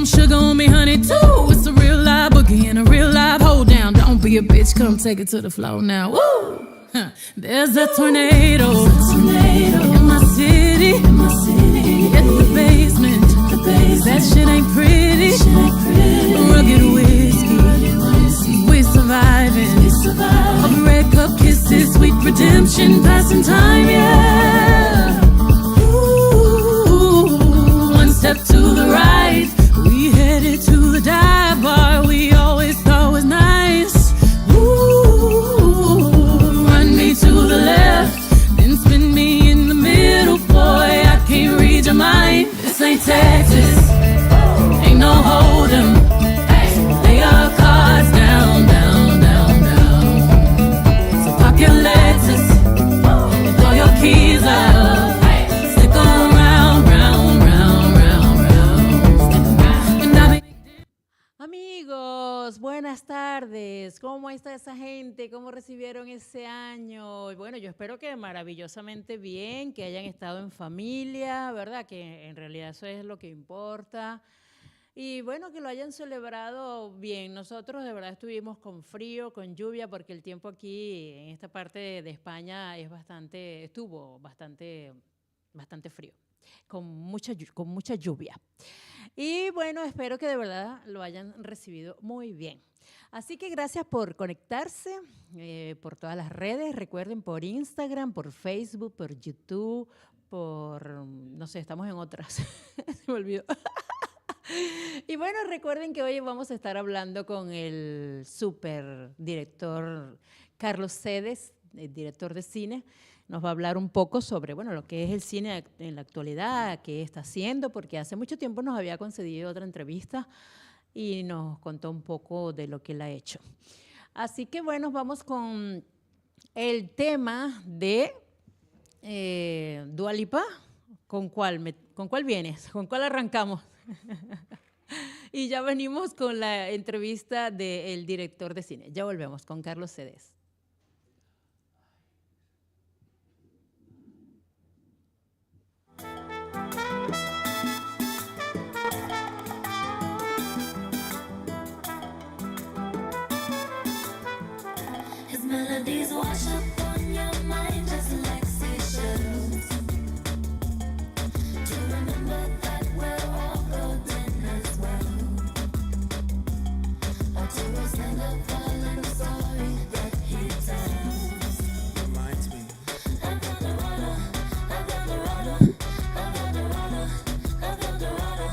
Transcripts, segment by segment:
sugar on me, honey, too. It's a real live boogie and a real live hold down. Don't be a bitch, come take it to the floor now. Woo! Huh. There's a tornado in my city. Hit the basement. That shit ain't pretty. Rugged whiskey. We surviving. Of red cup kisses, sweet redemption, passing time, yeah. Ooh, one step to the right. We headed to the dive bar we always thought was nice. Ooh, run me to the left, then spin me in the middle, boy. I can't read your mind. This ain't Texas, ain't no hold'em. Lay your cards down, down, down, down. So park your Lexus and throw your keys up. Stick around, round, round, round, round. Stick around. And I be Amigos, buenas tardes. ¿Cómo está esa gente? ¿Cómo recibieron ese año? Bueno, yo espero que maravillosamente bien, que hayan estado en familia, ¿verdad? Que en realidad eso es lo que importa. Y bueno, que lo hayan celebrado bien. Nosotros de verdad estuvimos con frío, con lluvia, porque el tiempo aquí en esta parte de España estuvo bastante frío, con mucha lluvia. Y bueno, espero que de verdad lo hayan recibido muy bien. Así que gracias por conectarse por todas las redes. Recuerden, por Instagram, por Facebook, por YouTube, no sé, estamos en otras. Se me olvidó. Y bueno, recuerden que hoy vamos a estar hablando con el super director Carlos Sedes, el director de cine. Nos va a hablar un poco sobre, bueno, lo que es el cine en la actualidad, qué está haciendo, porque hace mucho tiempo nos había concedido otra entrevista y nos contó un poco de lo que él ha hecho. Así que bueno, vamos con el tema de Dua Lipa. ¿Con cuál vienes? ¿Con cuál arrancamos? Y ya venimos con la entrevista del director de cine. Ya volvemos con Carlos Sedes. His melodies wash up on your mind just like seashells. To remember that we're all golden as well. Or to stand up following the story that he tells. Reminds me. I've got the rudder, I've got the rudder, I've got the rudder, I've got the rudder.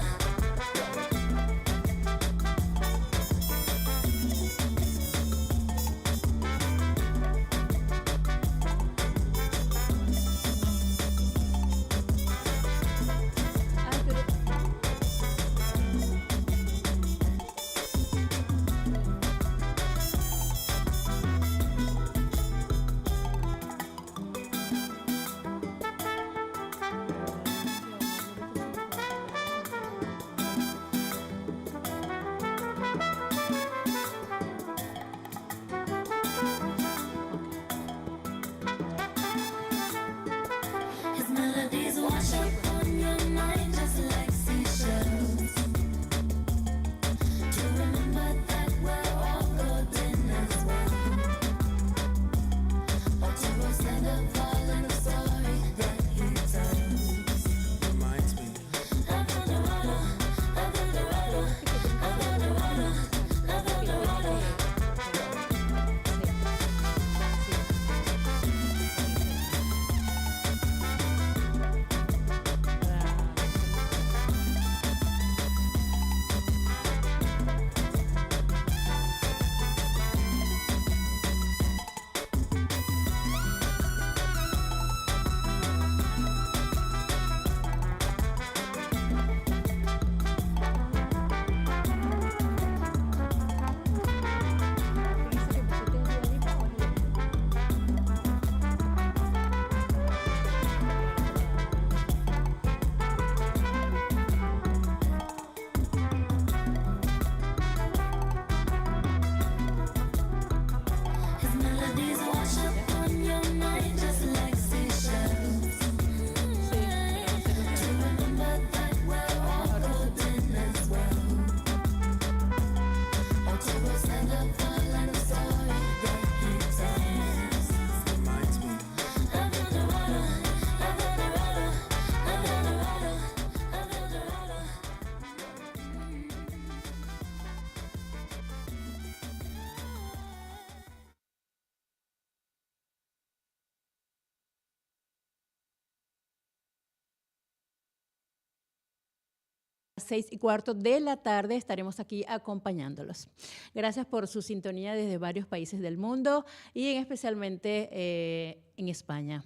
6:15 de la tarde estaremos aquí acompañándolos. Gracias por su sintonía desde varios países del mundo y especialmente en España.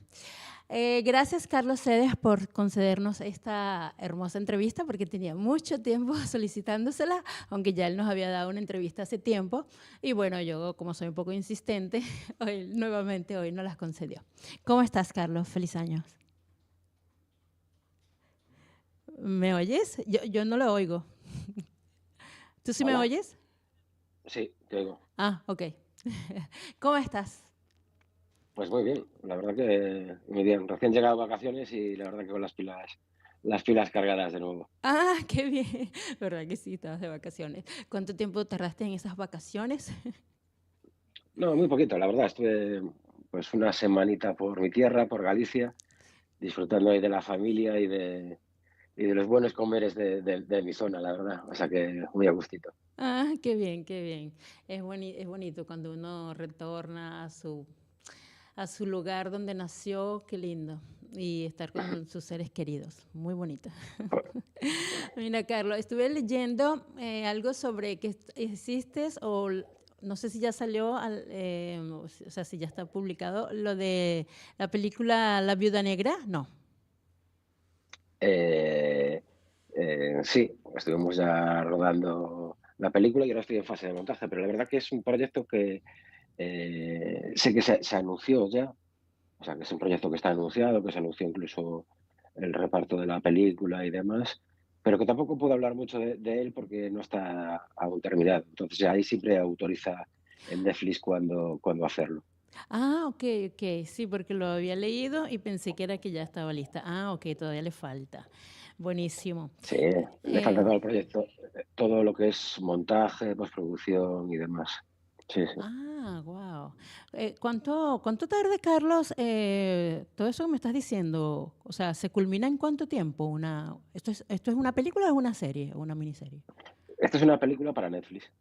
Gracias, Carlos Cedes, por concedernos esta hermosa entrevista, porque tenía mucho tiempo solicitándosela, aunque ya él nos había dado una entrevista hace tiempo. Y bueno, yo, como soy un poco insistente, nuevamente hoy nos las concedió. ¿Cómo estás, Carlos? Feliz año. ¿Me oyes? Yo no lo oigo. ¿Tú sí me Hola. oyes? Sí, te oigo. Ah, ok. ¿Cómo estás? Pues muy bien, la verdad que muy bien. Recién llegado de vacaciones y la verdad que con las pilas cargadas de nuevo. Ah, qué bien. ¿Verdad que sí? Estabas de vacaciones. ¿Cuánto tiempo tardaste en esas vacaciones? No, muy poquito, la verdad. Estuve pues una semanita por mi tierra, por Galicia, disfrutando ahí de la familia y de los buenos comeres de mi zona, la verdad. O sea que muy a gustito. Ah, qué bien, qué bien. Es bonito cuando uno retorna a su lugar donde nació, qué lindo. Y estar con sus seres queridos, muy bonito. Mira, Carlos, estuve leyendo algo sobre que existes no sé si ya salió, o sea, si ya está publicado, lo de la película La Viuda Negra, no. Eh, sí, estuvimos ya rodando la película y ahora estoy en fase de montaje, pero la verdad que es un proyecto que sé que se anunció ya. O sea, que es un proyecto que está anunciado, que se anunció incluso el reparto de la película y demás, pero que tampoco puedo hablar mucho de él porque no está aún terminado. Entonces ahí siempre autoriza en Netflix cuando hacerlo. Ah, ok, ok, sí, porque lo había leído y pensé que era que ya estaba lista. Ah, ok, todavía le falta. Buenísimo. Sí, le falta Eh, todo el proyecto, todo lo que es montaje, postproducción y demás. Sí, sí. wow. ¿Cuánto tarde, Carlos, todo eso que me estás diciendo? O sea, ¿se culmina en cuánto tiempo? ¿Esto es una película o es una serie o una miniserie? Esta es una película para Netflix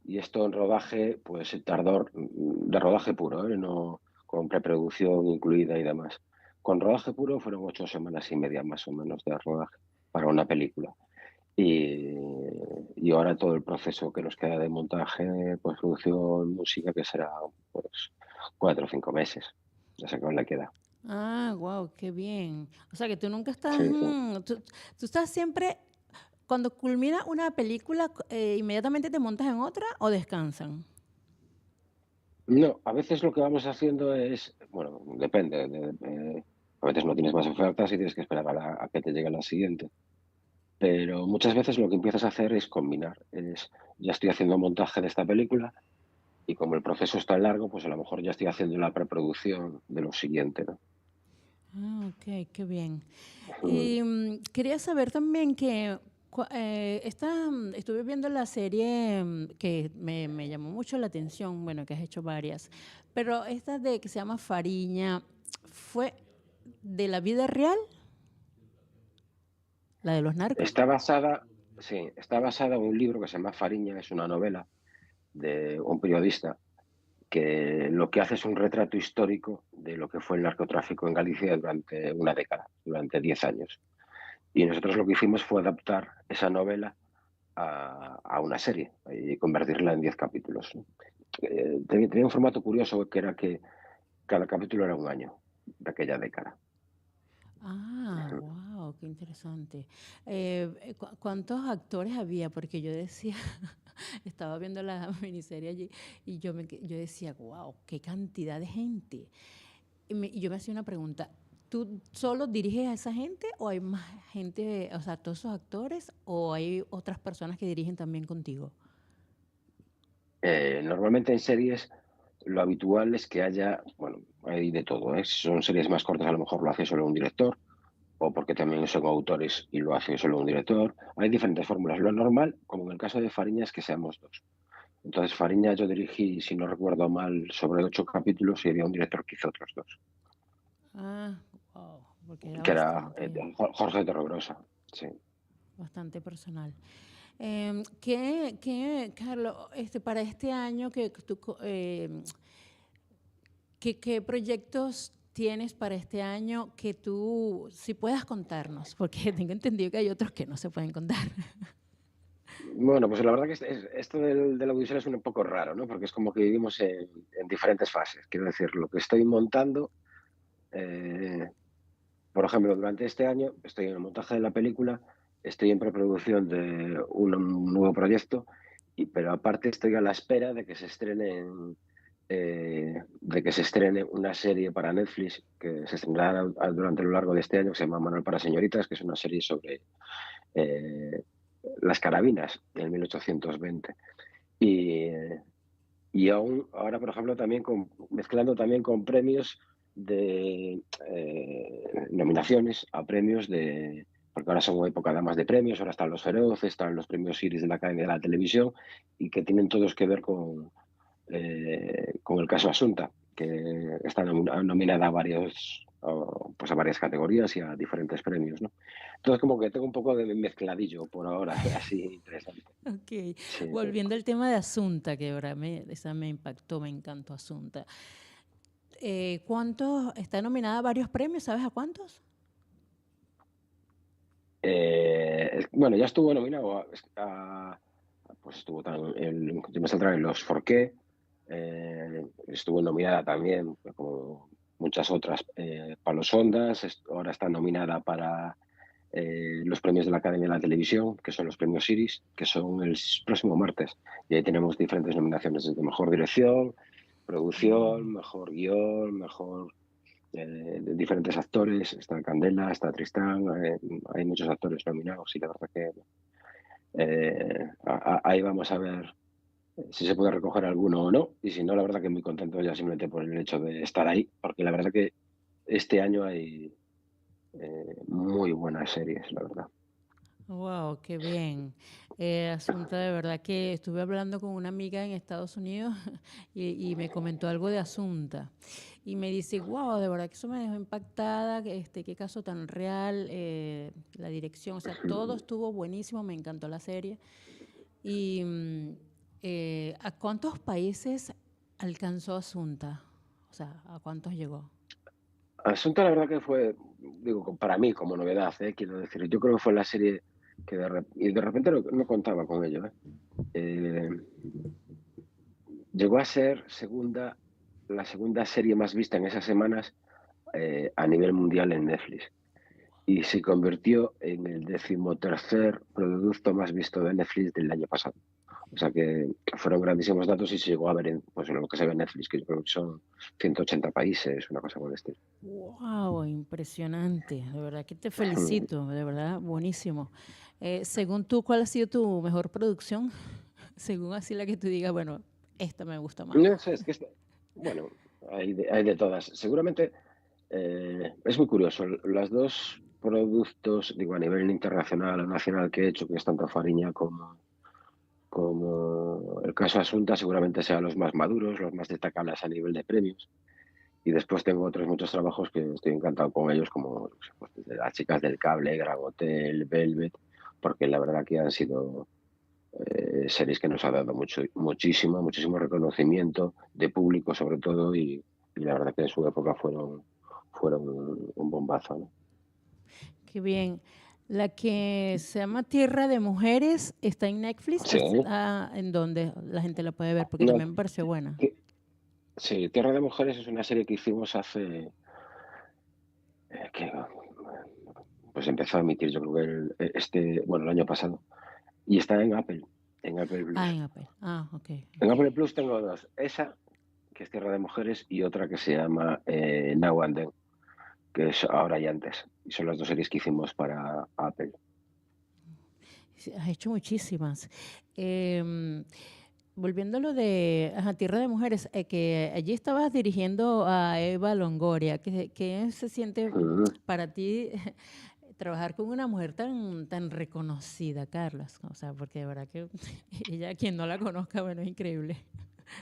y esto en rodaje, pues tardó de rodaje puro, ¿eh? No con preproducción incluida y demás. Con rodaje puro fueron 8 semanas y media más o menos de rodaje para una película. Y, y ahora todo el proceso que nos queda de montaje, postproducción, música, que será pues 4 o 5 meses. Ya sé que aún le queda. Ah, wow, qué bien. O sea, que tú nunca estás, Sí, sí. tú estás siempre, cuando culmina una película, inmediatamente te montas en otra o descansan. No, a veces lo que vamos haciendo es, bueno, depende. A veces no tienes más ofertas y tienes que esperar a que te llegue la siguiente. Pero muchas veces lo que empiezas a hacer es combinar. Ya estoy haciendo montaje de esta película y como el proceso es tan largo, pues a lo mejor ya estoy haciendo la preproducción de lo siguiente, ¿no? Ah, ok, qué bien. Mm. Y quería saber también que estuve viendo la serie que me llamó mucho la atención, bueno, que has hecho varias, pero esta de que se llama Fariña, ¿fue de la vida real? ¿La de los narcos? Está basada, sí, está basada en un libro que se llama Fariña, es una novela de un periodista que lo que hace es un retrato histórico de lo que fue el narcotráfico en Galicia durante una década, durante 10 años. Y nosotros lo que hicimos fue adaptar esa novela a una serie y convertirla en 10 capítulos, ¿no? Tenía un formato curioso que era que cada capítulo era un año de aquella década. Ah, wow, qué interesante. ¿Cuántos actores había? Porque yo decía, estaba viendo la miniserie allí y yo decía, wow, qué cantidad de gente. Y yo me hacía una pregunta, ¿tú solo diriges a esa gente o hay más gente, o sea, todos esos actores o hay otras personas que dirigen también contigo? Normalmente en series lo habitual es que haya, bueno, hay de todo, ¿eh? Si son series más cortas a lo mejor lo hace solo un director o porque también son autores y lo hace solo un director. Hay diferentes fórmulas. Lo normal, como en el caso de Fariña, es que seamos dos. Entonces, Fariña yo dirigí, si no recuerdo mal, sobre 8 capítulos y había un director que hizo otros dos, Ah, wow, porque era que era bastante, Jorge Torregrosa. Sí. bastante personal. Carlos, para este año ¿qué proyectos tienes para este año que tú sí puedas contarnos? Porque tengo entendido que hay otros que no se pueden contar. Bueno, pues la verdad que esto del audiovisual es un poco raro, ¿no? Porque es como que vivimos en diferentes fases. Quiero decir, lo que estoy montando, eh, por ejemplo, durante este año estoy en el montaje de la película, estoy en preproducción de un nuevo proyecto, pero aparte estoy a la espera de que se estrene una serie para Netflix que se estrenará durante lo largo de este año, que se llama Manual para señoritas, que es una serie sobre eh, las carabinas en 1820. Y, y aún ahora, por ejemplo, también mezclando también con premios de nominaciones a premios porque ahora son época además de premios, ahora están los Feroz, están los premios Iris de la Academia de la Televisión, y que tienen todos que ver con el caso Asunta, que está nominada a pues a varias categorías y a diferentes premios, ¿no? Entonces como que tengo un poco de mezcladillo por ahora, así interesante. Ok, Sí. volviendo al tema de Asunta, que ahora esa me impactó, me encantó Asunta. ¿Cuántos? Está nominada a varios premios, ¿sabes a cuántos? Bueno, ya estuvo nominado pues estuvo me saldrá en los Forqué, estuvo nominada también, como muchas otras, para los Ondas, ahora está nominada para los premios de la Academia de la Televisión, que son los premios Iris, que son el próximo martes. Y ahí tenemos diferentes nominaciones, desde mejor dirección, producción, mejor guión, mejor de diferentes actores. Está Candela, está Tristán, hay muchos actores nominados y la verdad que ahí vamos a ver si se puede recoger alguno o no. Y si no, la verdad que muy contento ya simplemente por el hecho de estar ahí, porque la verdad que este año hay muy buenas series, la verdad. Wow, qué bien. Asunta, de verdad que estuve hablando con una amiga en Estados Unidos y me comentó algo de Asunta. Y me dice, wow, de verdad que eso me dejó impactada, qué caso tan real, la dirección, o sea, todo estuvo buenísimo, me encantó la serie. Y ¿a cuántos países alcanzó Asunta? O sea, ¿a cuántos llegó? Asunto, la verdad que fue, digo, para mí como novedad, quiero decir, yo creo que fue la serie que y de repente no contaba con ello. Eh, Llegó a ser la segunda serie más vista en esas semanas a nivel mundial en Netflix, y se convirtió en el 13º producto más visto de Netflix del año pasado. O sea que fueron grandísimos datos y se llegó a ver en lo que se ve en Netflix, que yo creo que son 180 países, una cosa por el estilo. Wow, impresionante. De verdad que te felicito, de verdad, buenísimo. Según tú, ¿cuál ha sido tu mejor producción? Según así la que tú digas, bueno, esta me gusta más. No sé, es que bueno, hay de todas. Seguramente es muy curioso. Los dos productos, digo, a nivel internacional o nacional que he hecho, que es tanto Fariña como el caso Asunta, seguramente sean los más maduros, los más destacables a nivel de premios. Y después tengo otros muchos trabajos que estoy encantado con ellos, como pues, desde Las chicas del cable, Gran Hotel, Velvet, porque la verdad que han sido series que nos han dado muchísimo reconocimiento de público sobre todo, y la verdad que en su época fueron un bombazo, ¿no? Qué bien. La que se llama Tierra de Mujeres está en Netflix, Sí, está en donde la gente la puede ver, porque no, también me pareció buena. sí, Tierra de Mujeres es una serie que hicimos hace, que pues empezó a emitir yo creo que el año pasado, y está en Apple Ah, Plus. en Apple. Ah, ok. En Apple Plus tengo dos, esa, que es Tierra de Mujeres, y otra que se llama Now and Then, que es Ahora y Antes. Y son las dos series que hicimos para Apple. Sí, has hecho muchísimas. Volviendo a lo de Tierra de Mujeres, que allí estabas dirigiendo a Eva Longoria. ¿Qué se siente Mm. para ti trabajar con una mujer tan reconocida, Carlos? O sea, porque de verdad que ella, quien no la conozca, bueno, es increíble.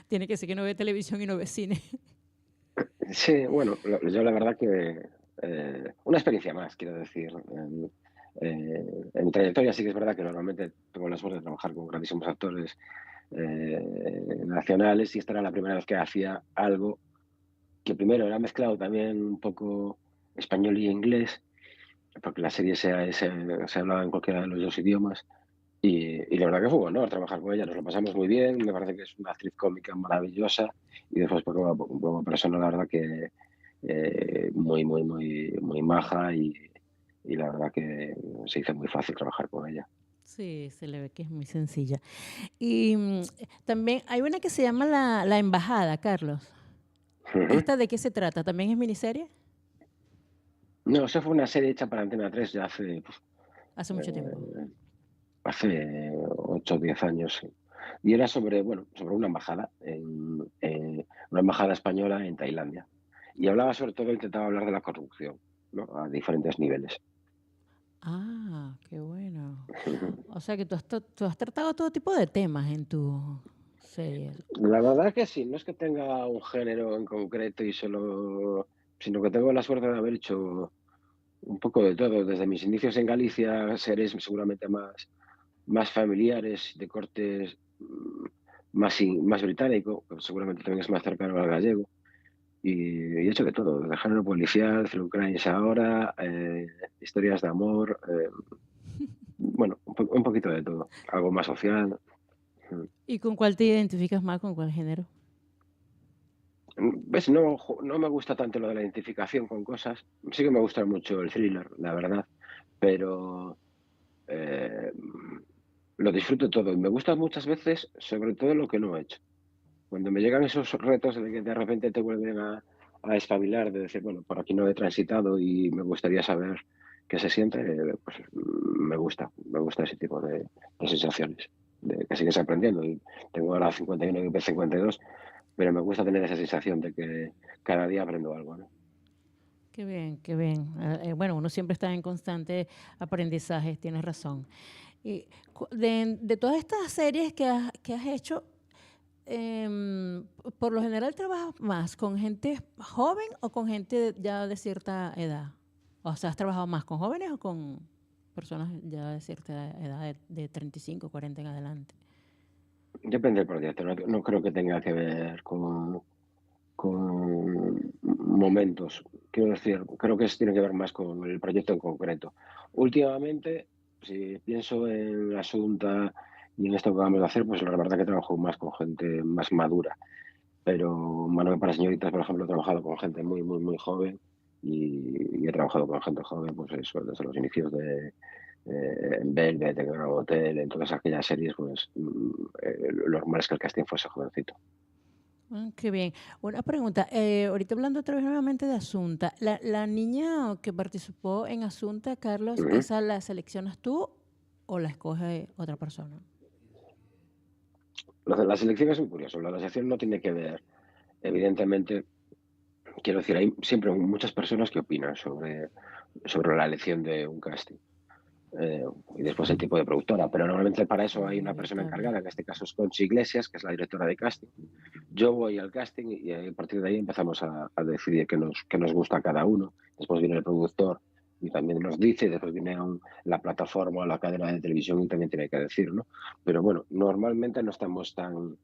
Tiene que ser que no ve televisión y no ve cine. Sí, bueno, yo la verdad que una experiencia más, quiero decir. En mi trayectoria sí que es verdad que normalmente tengo la suerte de trabajar con grandísimos actores nacionales, y esta era la primera vez que hacía algo que primero era mezclado también un poco español y inglés, porque la serie se hablaba en cualquiera de los dos idiomas. Y la verdad que fue un honor trabajar con ella, nos lo pasamos muy bien, me parece que es una actriz cómica maravillosa y después pues, como persona la verdad que muy maja y la verdad que se hizo muy fácil trabajar con ella. Sí, se le ve que es muy sencilla. Y también hay una que se llama La Embajada, Carlos. Ujú. ¿Esta de qué se trata? ¿También es miniserie? No, esa fue una serie hecha para Antena 3 ya hace, Hace mucho tiempo. hace 8 o 10 años. Sí. Y era sobre, bueno, sobre una embajada, una embajada española en Tailandia. Y hablaba sobre todo, intentaba hablar de la corrupción, ¿no? A diferentes niveles. Ah, qué bueno. Ujú. O sea que tú has tratado todo tipo de temas en tu series. La verdad que sí, no es que tenga un género en concreto y solo, sino que tengo la suerte de haber hecho un poco de todo. Desde mis inicios en Galicia, series seguramente más familiares, de cortes más británico, pero seguramente también es más cercano al gallego. Y he hecho de todo, de género policial, True Crimes ahora, historias de amor, bueno, un poquito de todo, algo más social. Mm. ¿Y con cuál te identificas más? ¿Con cuál género? ¿Ves? No, no me gusta tanto lo de la identificación con cosas. Sí que me gusta mucho el thriller, la verdad, pero eh, lo disfruto todo y me gusta muchas veces, sobre todo lo que no he hecho. Cuando me llegan esos retos de que de repente te vuelven a espabilar, de decir, bueno, por aquí no he transitado y me gustaría saber qué se siente, pues me gusta ese tipo de sensaciones, de que sigues aprendiendo. Y tengo ahora 51 y 52, pero me gusta tener esa sensación de que cada día aprendo algo, ¿no? Qué bien, qué bien. Bueno, uno siempre está en constante aprendizaje, tienes razón. Y de todas estas series que has hecho, por lo general trabajas más con gente joven o con gente ya de cierta edad. O sea, ¿has trabajado más con jóvenes o con personas ya de cierta edad, de 35, 40 en adelante? Depende del proyecto, no, no creo que tenga que ver con momentos. Quiero decir, creo que tiene que ver más con el proyecto en concreto. Últimamente, si pienso en la Asunta y en esto que vamos a hacer, pues la verdad que trabajo más con gente más madura. Pero Manuel para Señoritas, por ejemplo, he trabajado con gente muy joven y he trabajado con gente joven, pues eso, desde los inicios de en Velvet, en Gran Hotel, en todas aquellas series, pues lo normal es que el casting fuese jovencito. Ah, qué bien. Una pregunta, ahorita hablando otra vez nuevamente de Asunta, la niña que participó en Asunta, Carlos, Ujú. ¿esa la seleccionas tú o la escoge otra persona? La selección es muy curioso. La selección no tiene que ver, evidentemente, quiero decir, hay siempre muchas personas que opinan sobre la elección de un casting. eh, y después el tipo de productora, pero normalmente para eso hay una persona Inevitable. encargada, en este caso es Conchi Iglesias, que es la directora de casting. Yo voy al casting y a partir de ahí empezamos a decidir qué nos gusta a cada uno. Después viene el productor y también nos dice, después viene la plataforma o la cadena de televisión y también tiene que decir, ¿no? Pero bueno, normalmente no estamos tan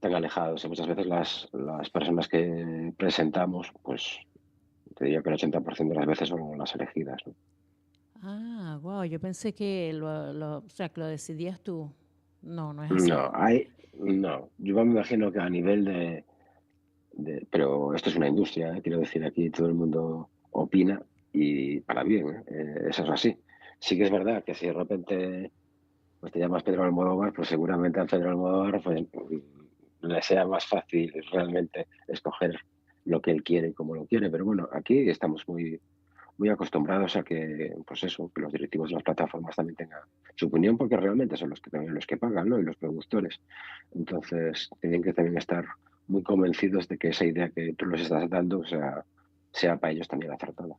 alejados. Y muchas veces las personas que presentamos, pues te diría que el 80% de las veces son las elegidas, ¿no? Ah, wow, yo pensé que o sea, que lo decidías tú. No, no es así. No, yo me imagino que a nivel pero esto es una industria, ¿eh? Quiero decir, aquí todo el mundo opina y para bien, ¿eh? Eso es así. Sí que es verdad que si de repente pues te llamas Pedro Almodóvar, pues seguramente a Pedro Almodóvar pues, le sea más fácil realmente escoger lo que él quiere y cómo lo quiere. Pero bueno, aquí estamos muy acostumbrados a que, pues eso, que los directivos de las plataformas también tengan su opinión, porque realmente son los que también los que pagan, ¿no? Y los productores. Entonces, tienen que también estar muy convencidos de que esa idea que tú les estás dando, o sea para ellos también acertada.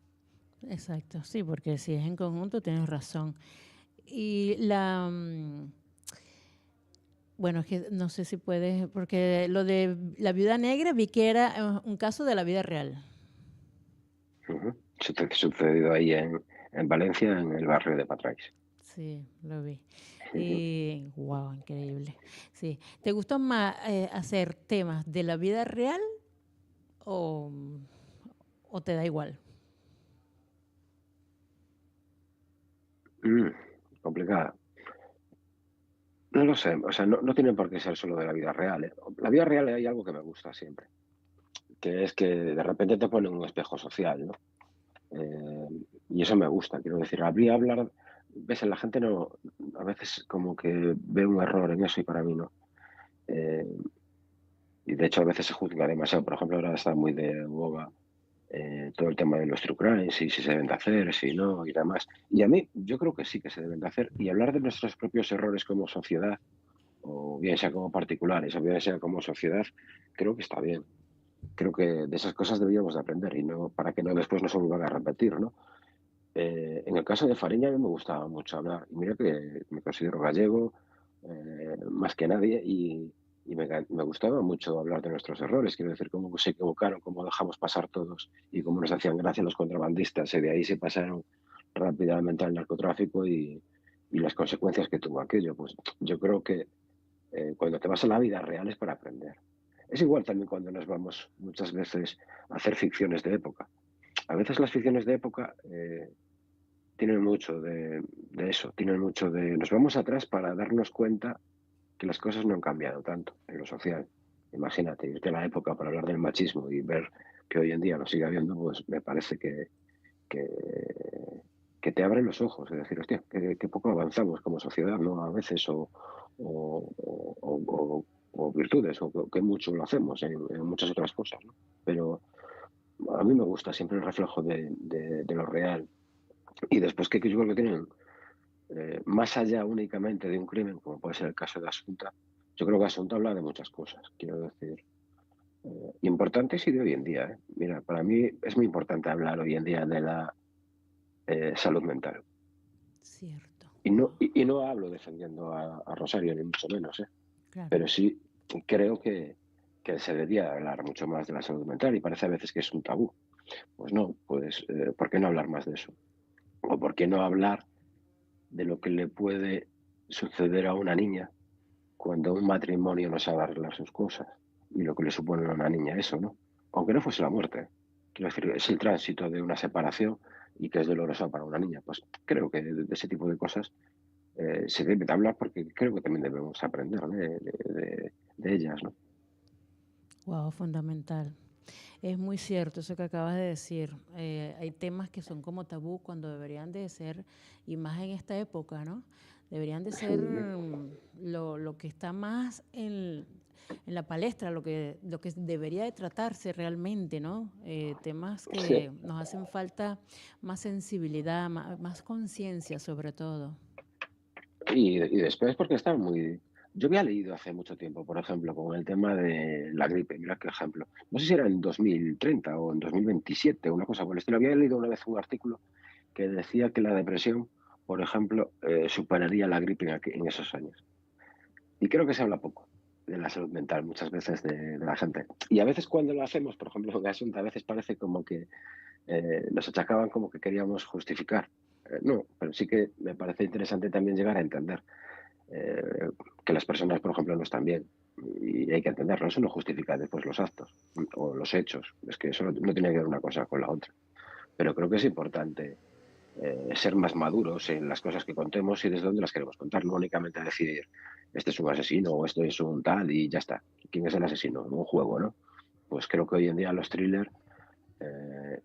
Exacto, sí, porque si es en conjunto tienes razón. Y bueno, es que no sé si puedes, porque lo de la viuda negra vi que era un caso de la vida real. Ujú. Eso te ha sucedido ahí en Valencia, en el barrio de Patrais. Sí, lo vi. Ujú. Y wow, increíble. Sí. ¿Te gusta más hacer temas de la vida real o, o te da igual? Mm, complicada. No lo sé, o sea, no tiene por qué ser solo de la vida real, ¿eh? La vida real hay algo que me gusta siempre, que es que de repente te pone un espejo social, ¿no? Eh, y eso me gusta, quiero decir, habría hablar, ves, la gente no, a veces como que ve un error en eso y para mí no. Eh, y de hecho a veces se juzga demasiado, por ejemplo, ahora está muy de boga todo el tema de los true crimes y si se deben de hacer, si no y demás. Y a mí, yo creo que sí que se deben de hacer y hablar de nuestros propios errores como sociedad, o bien sea como particulares, o bien sea como sociedad, creo que está bien. Creo que de esas cosas deberíamos de aprender y no para que no después no se vuelvan a repetir, ¿no? En el caso de Fariña a mí me gustaba mucho hablar. Y mira que me considero gallego más que nadie y me gustaba mucho hablar de nuestros errores. Quiero decir, cómo se equivocaron, cómo dejamos pasar todos y cómo nos hacían gracia los contrabandistas. Y de ahí se pasaron rápidamente al narcotráfico y las consecuencias que tuvo aquello. Pues yo creo que cuando te vas a la vida real es para aprender. Es igual también cuando nos vamos muchas veces a hacer ficciones de época. A veces las ficciones de época tienen mucho de eso, tienen mucho de... Nos vamos atrás para darnos cuenta que las cosas no han cambiado tanto en lo social. Imagínate, irte a la época para hablar del machismo y ver que hoy en día lo sigue habiendo, pues me parece que, que te abre los ojos. Es decir, hostia, que poco avanzamos como sociedad, ¿no? A veces, o virtudes, o que mucho lo hacemos en muchas otras cosas, ¿no? Pero a mí me gusta siempre el reflejo de lo real. Y después que yo creo que tienen, más allá únicamente de un crimen, como puede ser el caso de Asunta, yo creo que Asunta habla de muchas cosas, quiero decir, importantes y de hoy en día. Mira, para mí es muy importante hablar hoy en día de la salud mental. Cierto. Y no hablo defendiendo a Rosario, ni mucho menos, Claro. pero sí creo que se debería hablar mucho más de la salud mental y parece a veces que es un tabú. Pues no, pues ¿por qué no hablar más de eso? ¿O por qué no hablar de lo que le puede suceder a una niña cuando un matrimonio no sabe arreglar sus cosas y lo que le supone a una niña eso, ¿no? Aunque no fuese la muerte. Quiero decir, es el tránsito de una separación y que es dolorosa para una niña. Pues creo que de ese tipo de cosas se debe de hablar porque creo que también debemos aprender, ¿no? de ellas, ¿no? Wow, fundamental. Es muy cierto eso que acabas de decir. Hay temas que son como tabú cuando deberían de ser, y más en esta época, ¿no? Deberían de ser lo que está más en la palestra, lo que debería de tratarse realmente, ¿no? Temas Sí. que nos hacen falta más sensibilidad, más conciencia sobre todo. Y después porque está muy... Yo había leído hace mucho tiempo, por ejemplo, con el tema de la gripe, mira qué ejemplo. No sé si era en 2030 o en 2027, una cosa por el estilo. Había leído una vez un artículo que decía que la depresión, por ejemplo, superaría la gripe en esos años. Y creo que se habla poco de la salud mental muchas veces de la gente. Y a veces cuando lo hacemos, por ejemplo, en Asunta, a veces parece como que nos achacaban como que queríamos justificar. No, pero sí que me parece interesante también llegar a entender que las personas, por ejemplo, no están bien. Y hay que entenderlo. Eso no justifica después los actos o los hechos. Es que eso no tiene que ver una cosa con la otra. Pero creo que es importante ser más maduros en las cosas que contemos y desde dónde las queremos contar. No únicamente decir, este es un asesino o esto es un tal y ya está. ¿Quién es el asesino? En un juego, ¿no? Pues creo que hoy en día los thrillers eh,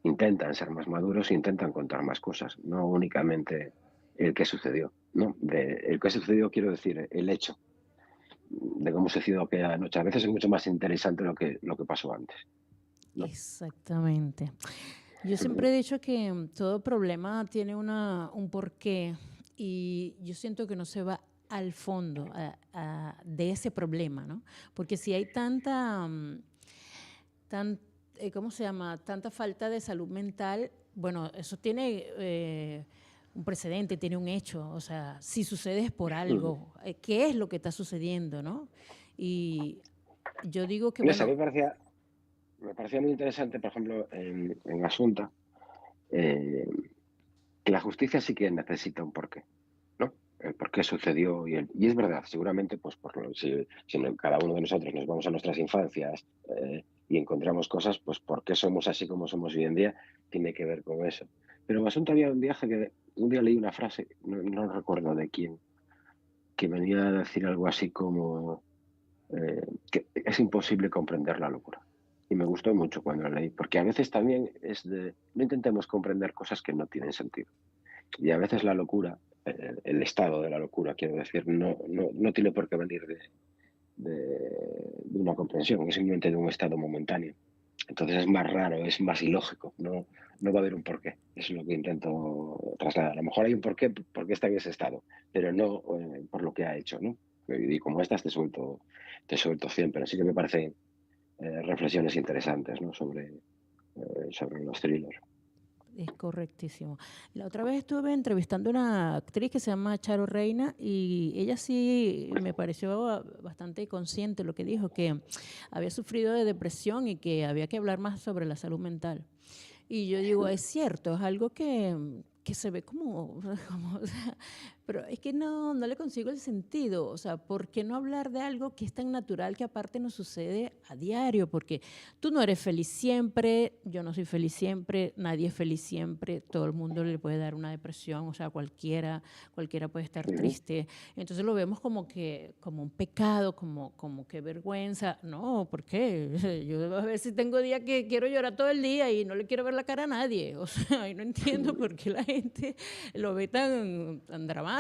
intentan ser más maduros e intentan contar más cosas, no únicamente el que sucedió. No, el que sucedió quiero decir el hecho de cómo sucedió aquella noche. A veces es mucho más interesante lo que pasó antes, ¿no? Exactamente. Yo siempre he dicho que todo problema tiene un porqué y yo siento que no se va al fondo de ese problema, ¿no? Porque si hay ¿cómo se llama? Tanta falta de salud mental, bueno, eso tiene un precedente, tiene un hecho, o sea, si sucede es por algo, ¿qué es lo que está sucediendo, no? Y yo digo que, No sé, bueno, me parecía muy interesante, por ejemplo, en Asunta, eh, que la justicia sí que necesita un porqué, ¿no? El por qué sucedió y es verdad, seguramente, pues si cada uno de nosotros nos vamos a nuestras infancias y encontramos cosas, pues por qué somos así como somos hoy en día, tiene que ver con eso. Pero me asunto había un viaje que un día leí una frase, no recuerdo de quién, que venía a decir algo así como que es imposible comprender la locura. Y me gustó mucho cuando lo leí, porque a veces también es de, no intentemos comprender cosas que no tienen sentido. Y a veces la locura, el estado de la locura, quiero decir, no tiene por qué venir de una comprensión, es simplemente de un estado momentáneo. Entonces es más raro, es más ilógico, no va a haber un porqué. Eso es lo que intento trasladar. A lo mejor hay un porqué porque está en ese estado, pero no por lo que ha hecho, ¿no? Y como estas te suelto 100, pero sí que me parecen reflexiones interesantes, ¿no? Sobre los thrillers. Es correctísimo. La otra vez estuve entrevistando a una actriz que se llama Charo Reina y ella sí me pareció bastante consciente lo que dijo, que había sufrido de depresión y que había que hablar más sobre la salud mental. Y yo digo, es cierto, es algo que se ve o sea, pero es que no le consigo el sentido. O sea, ¿por qué no hablar de algo que es tan natural que aparte nos sucede a diario? Porque tú no eres feliz siempre, yo no soy feliz siempre, nadie es feliz siempre, todo el mundo le puede dar una depresión, o sea, cualquiera puede estar triste. Entonces lo vemos como un pecado, como que vergüenza. No, ¿por qué? Yo a veces tengo días que quiero llorar todo el día y no le quiero ver la cara a nadie. O sea, y no entiendo por qué la gente lo ve tan dramático,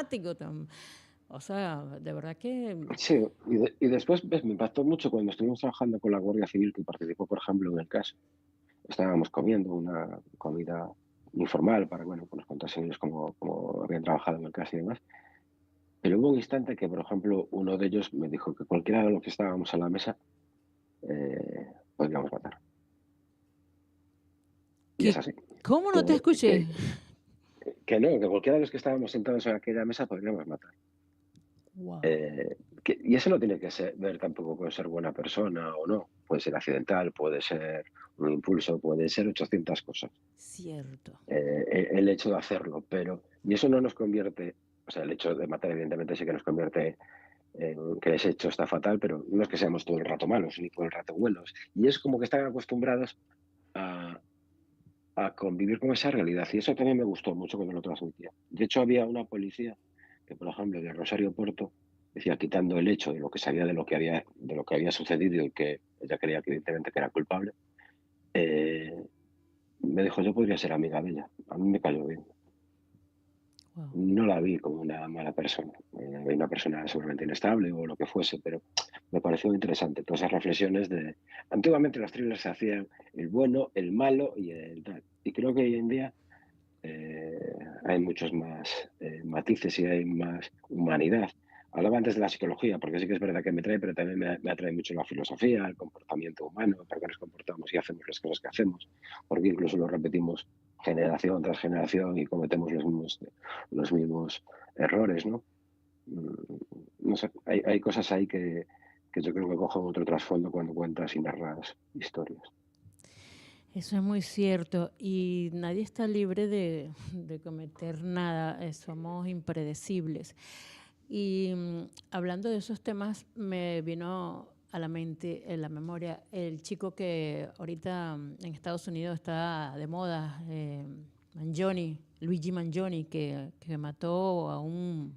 o sea, de verdad que Sí, y después me impactó mucho cuando estuvimos trabajando con la Guardia Civil, que participó, por ejemplo, en el caso. Estábamos comiendo una comida informal para, bueno, pues nos contasen ellos cómo habían trabajado en el caso y demás. Pero hubo un instante que, por ejemplo, uno de ellos me dijo que cualquiera de los que estábamos a la mesa podríamos matar. Y es así. ¿Cómo no te escuché? Que no, que cualquiera de los que estábamos sentados en aquella mesa podríamos matar. Wow. Y eso no tiene que ver tampoco con ser buena persona o no. Puede ser accidental, puede ser un impulso, puede ser 800 cosas. Cierto. El hecho de hacerlo, y eso no nos convierte, o sea, el hecho de matar evidentemente sí que nos convierte en que ese hecho está fatal, pero no es que seamos todo el rato malos ni todo el rato buenos. Y es como que están acostumbrados a convivir con esa realidad. Y eso también me gustó mucho cuando lo transmitía. De hecho, había una policía que, por ejemplo, de Rosario Porto, decía, quitando el hecho de lo que sabía de lo que había sucedido y que ella creía que evidentemente que era culpable, me dijo, yo podría ser amiga de ella. A mí me cayó bien. Wow. No la vi como una mala persona. Vi una persona seguramente inestable o lo que fuese, pero me pareció interesante todas esas reflexiones de... Antiguamente los thrillers se hacían el bueno, el malo y el tal. Y creo que hoy en día hay muchos más matices y hay más humanidad. Hablaba antes de la psicología, porque sí que es verdad que me trae, pero también me atrae mucho la filosofía, el comportamiento humano, por qué nos comportamos y hacemos las cosas que hacemos, porque incluso lo repetimos generación tras generación y cometemos los mismos errores, ¿no? No sé, hay cosas ahí que yo creo que cogen otro trasfondo cuando cuentas y narras historias. Eso es muy cierto y nadie está libre de cometer nada, somos impredecibles. Y hablando de esos temas, me vino a la mente, en la memoria, el chico que ahorita en Estados Unidos está de moda, Mangione, Luigi Mangione, que mató a un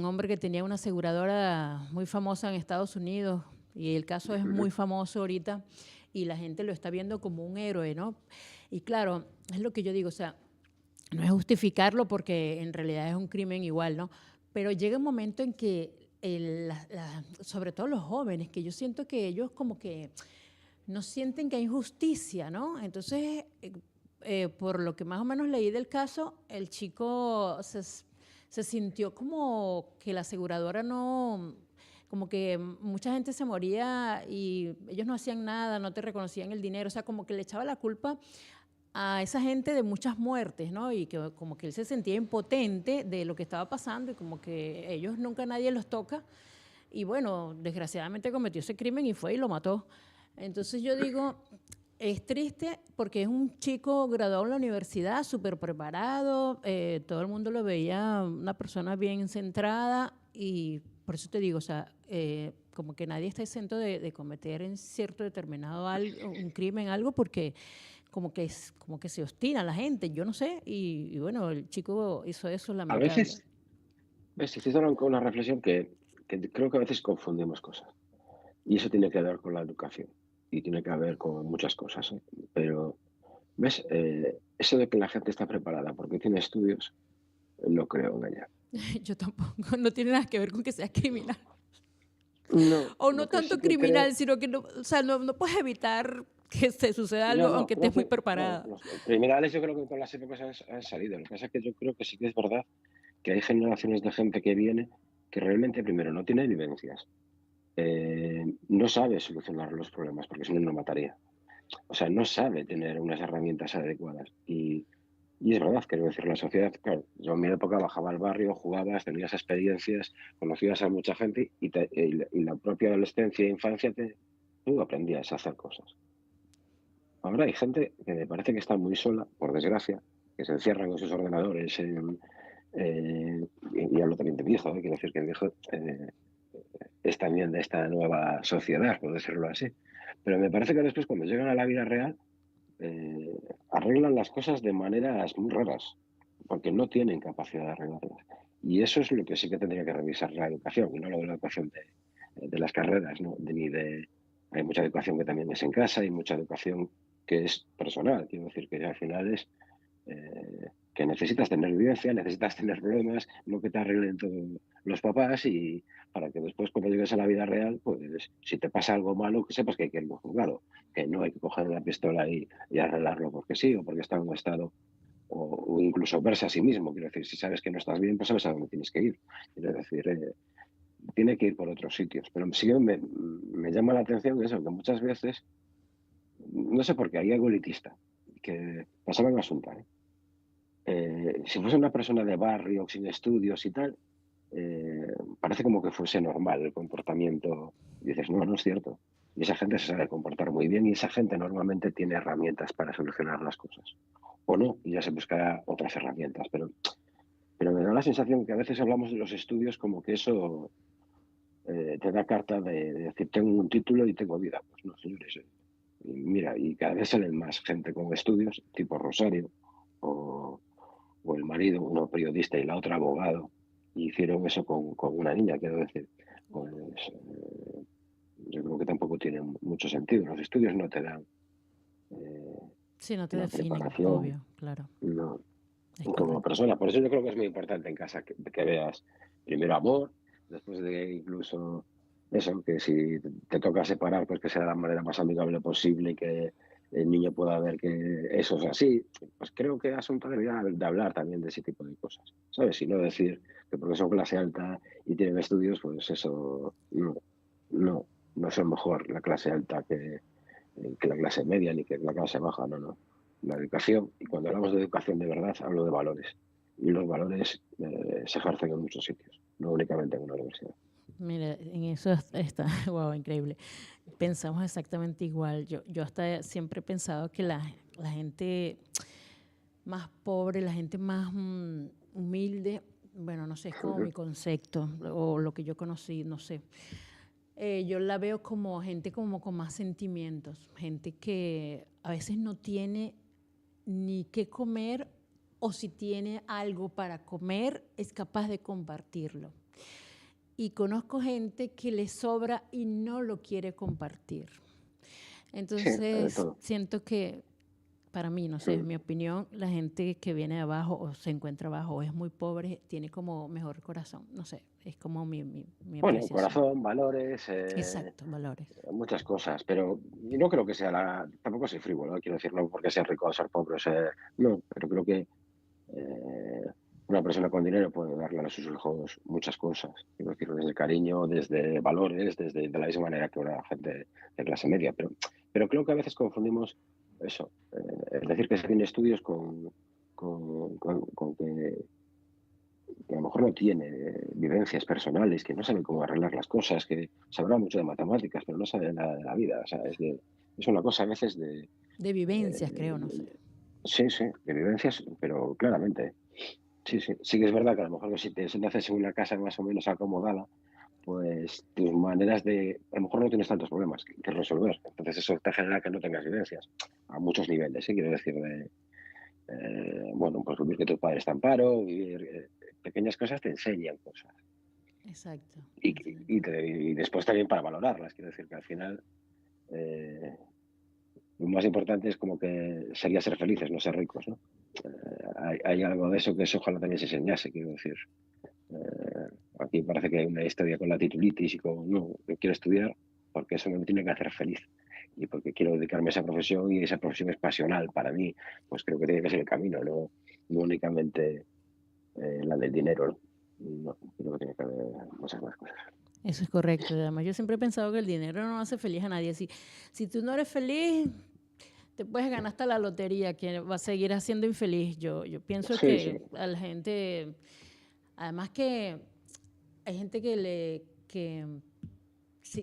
hombre que tenía una aseguradora muy famosa en Estados Unidos y el caso es muy famoso ahorita y la gente lo está viendo como un héroe, ¿no? Y claro, es lo que yo digo, o sea, no es justificarlo porque en realidad es un crimen igual, ¿no? Pero llega un momento en que, sobre todo los jóvenes, que yo siento que ellos como que no sienten que hay justicia, ¿no? Entonces, por lo que más o menos leí del caso, el chico se sintió como que la aseguradora no, como que mucha gente se moría y ellos no hacían nada, no te reconocían el dinero, o sea, como que le echaba la culpa a esa gente de muchas muertes, ¿no? Y que como que él se sentía impotente de lo que estaba pasando y como que ellos nunca nadie los toca. Y bueno, desgraciadamente cometió ese crimen y fue y lo mató. Entonces yo digo, es triste porque es un chico graduado en la universidad, súper preparado, todo el mundo lo veía una persona bien centrada y por eso te digo, o sea, como que nadie está exento de cometer en cierto determinado un crimen, algo, porque como que se obstina la gente, yo no sé, y bueno, el chico hizo eso A lamentable. veces, ves, estoy hablando con una reflexión que creo que a veces confundimos cosas. Y eso tiene que ver con la educación. Y tiene que ver con muchas cosas, ¿eh? Pero, ¿ves? Eso de que la gente está preparada porque tiene estudios, no creo en ella. Yo tampoco, no tiene nada que ver con que sea criminal. No, O no lo que tanto sí que creo. criminal, sino que no, o sea, no puedes evitar que se suceda algo No, no, aunque no, estés muy bueno, preparada. los criminales yo creo que con las épocas han salido. Lo que pasa es que yo creo que sí que es verdad que hay generaciones de gente que viene que realmente, primero, no tiene vivencias, no sabe solucionar los problemas, porque si no, no mataría. O sea, no sabe tener unas herramientas adecuadas. Y es verdad, quiero decir, la sociedad, claro, yo en mi época bajaba al barrio, jugabas, tenías experiencias, conocías a mucha gente y la propia adolescencia e infancia tú aprendías a hacer cosas. Ahora hay gente que me parece que está muy sola, por desgracia, que se encierran con sus ordenadores. Y hablo también de mi hijo, quiero decir que mi hijo es también de esta nueva sociedad, por decirlo así. Pero me parece que después, cuando llegan a la vida real, eh, arreglan las cosas de maneras muy raras, porque no tienen capacidad de arreglarlas. Y eso es lo que sí que tendría que revisar la educación, y no lo de la educación de las carreras, ¿no? Hay mucha educación que también es en casa, hay mucha educación que es personal, quiero decir que al final es que necesitas tener vivencia, necesitas tener problemas, no que te arreglen todos los papás y para que después cuando llegues a la vida real, pues si te pasa algo malo, que sepas que hay que ir muy juzgado, que no hay que coger una pistola y arreglarlo porque sí o porque está en un estado o incluso verse a sí mismo. Quiero decir, si sabes que no estás bien, pues sabes a dónde tienes que ir. Quiero decir, tiene que ir por otros sitios. Pero sí que me llama la atención eso, que muchas veces, no sé por qué, hay algo elitista, que pasaba en Asunta, ¿eh? Si fuese una persona de barrio, sin estudios y tal, parece como que fuese normal el comportamiento. Y dices, no, no es cierto. Y esa gente se sabe comportar muy bien y esa gente normalmente tiene herramientas para solucionar las cosas. O no, y ya se buscará otras herramientas. Pero me da la sensación que a veces hablamos de los estudios como que eso te da carta de decir, tengo un título y tengo vida. Pues no, señores. Y mira, y cada vez salen más gente con estudios, tipo Rosario, o, o el marido, uno periodista y la otra abogado, y hicieron eso con una niña, quiero decir. Pues yo creo que tampoco tiene mucho sentido. Los estudios no te dan eh, Sí, no te una definen, preparación, obvio, claro, no, es como correcto. persona. Por eso yo creo que es muy importante en casa que veas primero amor, después de incluso eso, que si te toca separar, pues que sea de la manera más amigable posible y que el niño pueda ver que eso es así. Pues creo que Asunto debería de hablar también de ese tipo de cosas, ¿sabes? Y no decir que porque son clase alta y tienen estudios, pues eso no, no son mejor la clase alta que la clase media ni que la clase baja, no, no. La educación, y cuando hablamos de educación de verdad, hablo de valores. Y los valores se ejercen en muchos sitios, no únicamente en una universidad. Mira, en eso está, wow, increíble. Pensamos exactamente igual. Yo hasta siempre he pensado que la gente más pobre, la gente más humilde, bueno, no sé, es como mi concepto o lo que yo conocí, no sé. Yo la veo como gente como con más sentimientos, gente que a veces no tiene ni qué comer o si tiene algo para comer es capaz de compartirlo. Y conozco gente que le sobra y no lo quiere compartir. Sí, de Entonces, todo. siento que para mí, no sé, en mi opinión, la gente que viene de abajo o se encuentra abajo o es muy pobre, tiene como mejor corazón. No sé, es como mi Bueno, apreciación. corazón, valores, Exacto, valores. muchas cosas, pero y no creo que sea tampoco soy frívolo, quiero decir, no porque sea rico o ser pobre, o sea, no, pero creo que eh, una persona con dinero puede darle a sus hijos muchas cosas, quiero decir, desde cariño, desde valores, desde de la misma manera que una gente de clase media, pero creo que a veces confundimos eso, es decir, que se tiene estudios con que a lo mejor no tiene vivencias personales, que no sabe cómo arreglar las cosas, que sabrá mucho de matemáticas, pero no sabe nada de la vida. O sea, es una cosa a veces De vivencias, creo, no sé. de- sí, sí, de vivencias, pero claramente. Sí, sí. Sí que es verdad que a lo mejor si naces en una casa más o menos acomodada, pues tus maneras de, a lo mejor no tienes tantos problemas que resolver. Entonces eso te genera que no tengas vivencias a muchos niveles, ¿eh? Quiero decir, bueno, pues vivir que tu padre está en paro, vivir pequeñas cosas te enseñan cosas. Exacto. Y, Enseñan y, cosas. y después también para valorarlas. Quiero decir que al final eh, lo más importante es como que sería ser felices, no ser ricos, ¿no? Hay algo de eso que eso ojalá también se enseñase, quiero decir. Aquí parece que hay una historia con la titulitis y con, no, yo quiero estudiar porque eso me tiene que hacer feliz y porque quiero dedicarme a esa profesión y esa profesión es pasional para mí, pues creo que tiene que ser el camino, no únicamente la del dinero, ¿no? Creo que tiene que haber muchas más cosas. Eso es correcto. Además, yo siempre he pensado que el dinero no hace feliz a nadie. Si tú no eres feliz, te puedes ganar hasta la lotería, que va a seguir haciendo infeliz. Yo pienso Sí, sí. que a la gente, además que hay gente que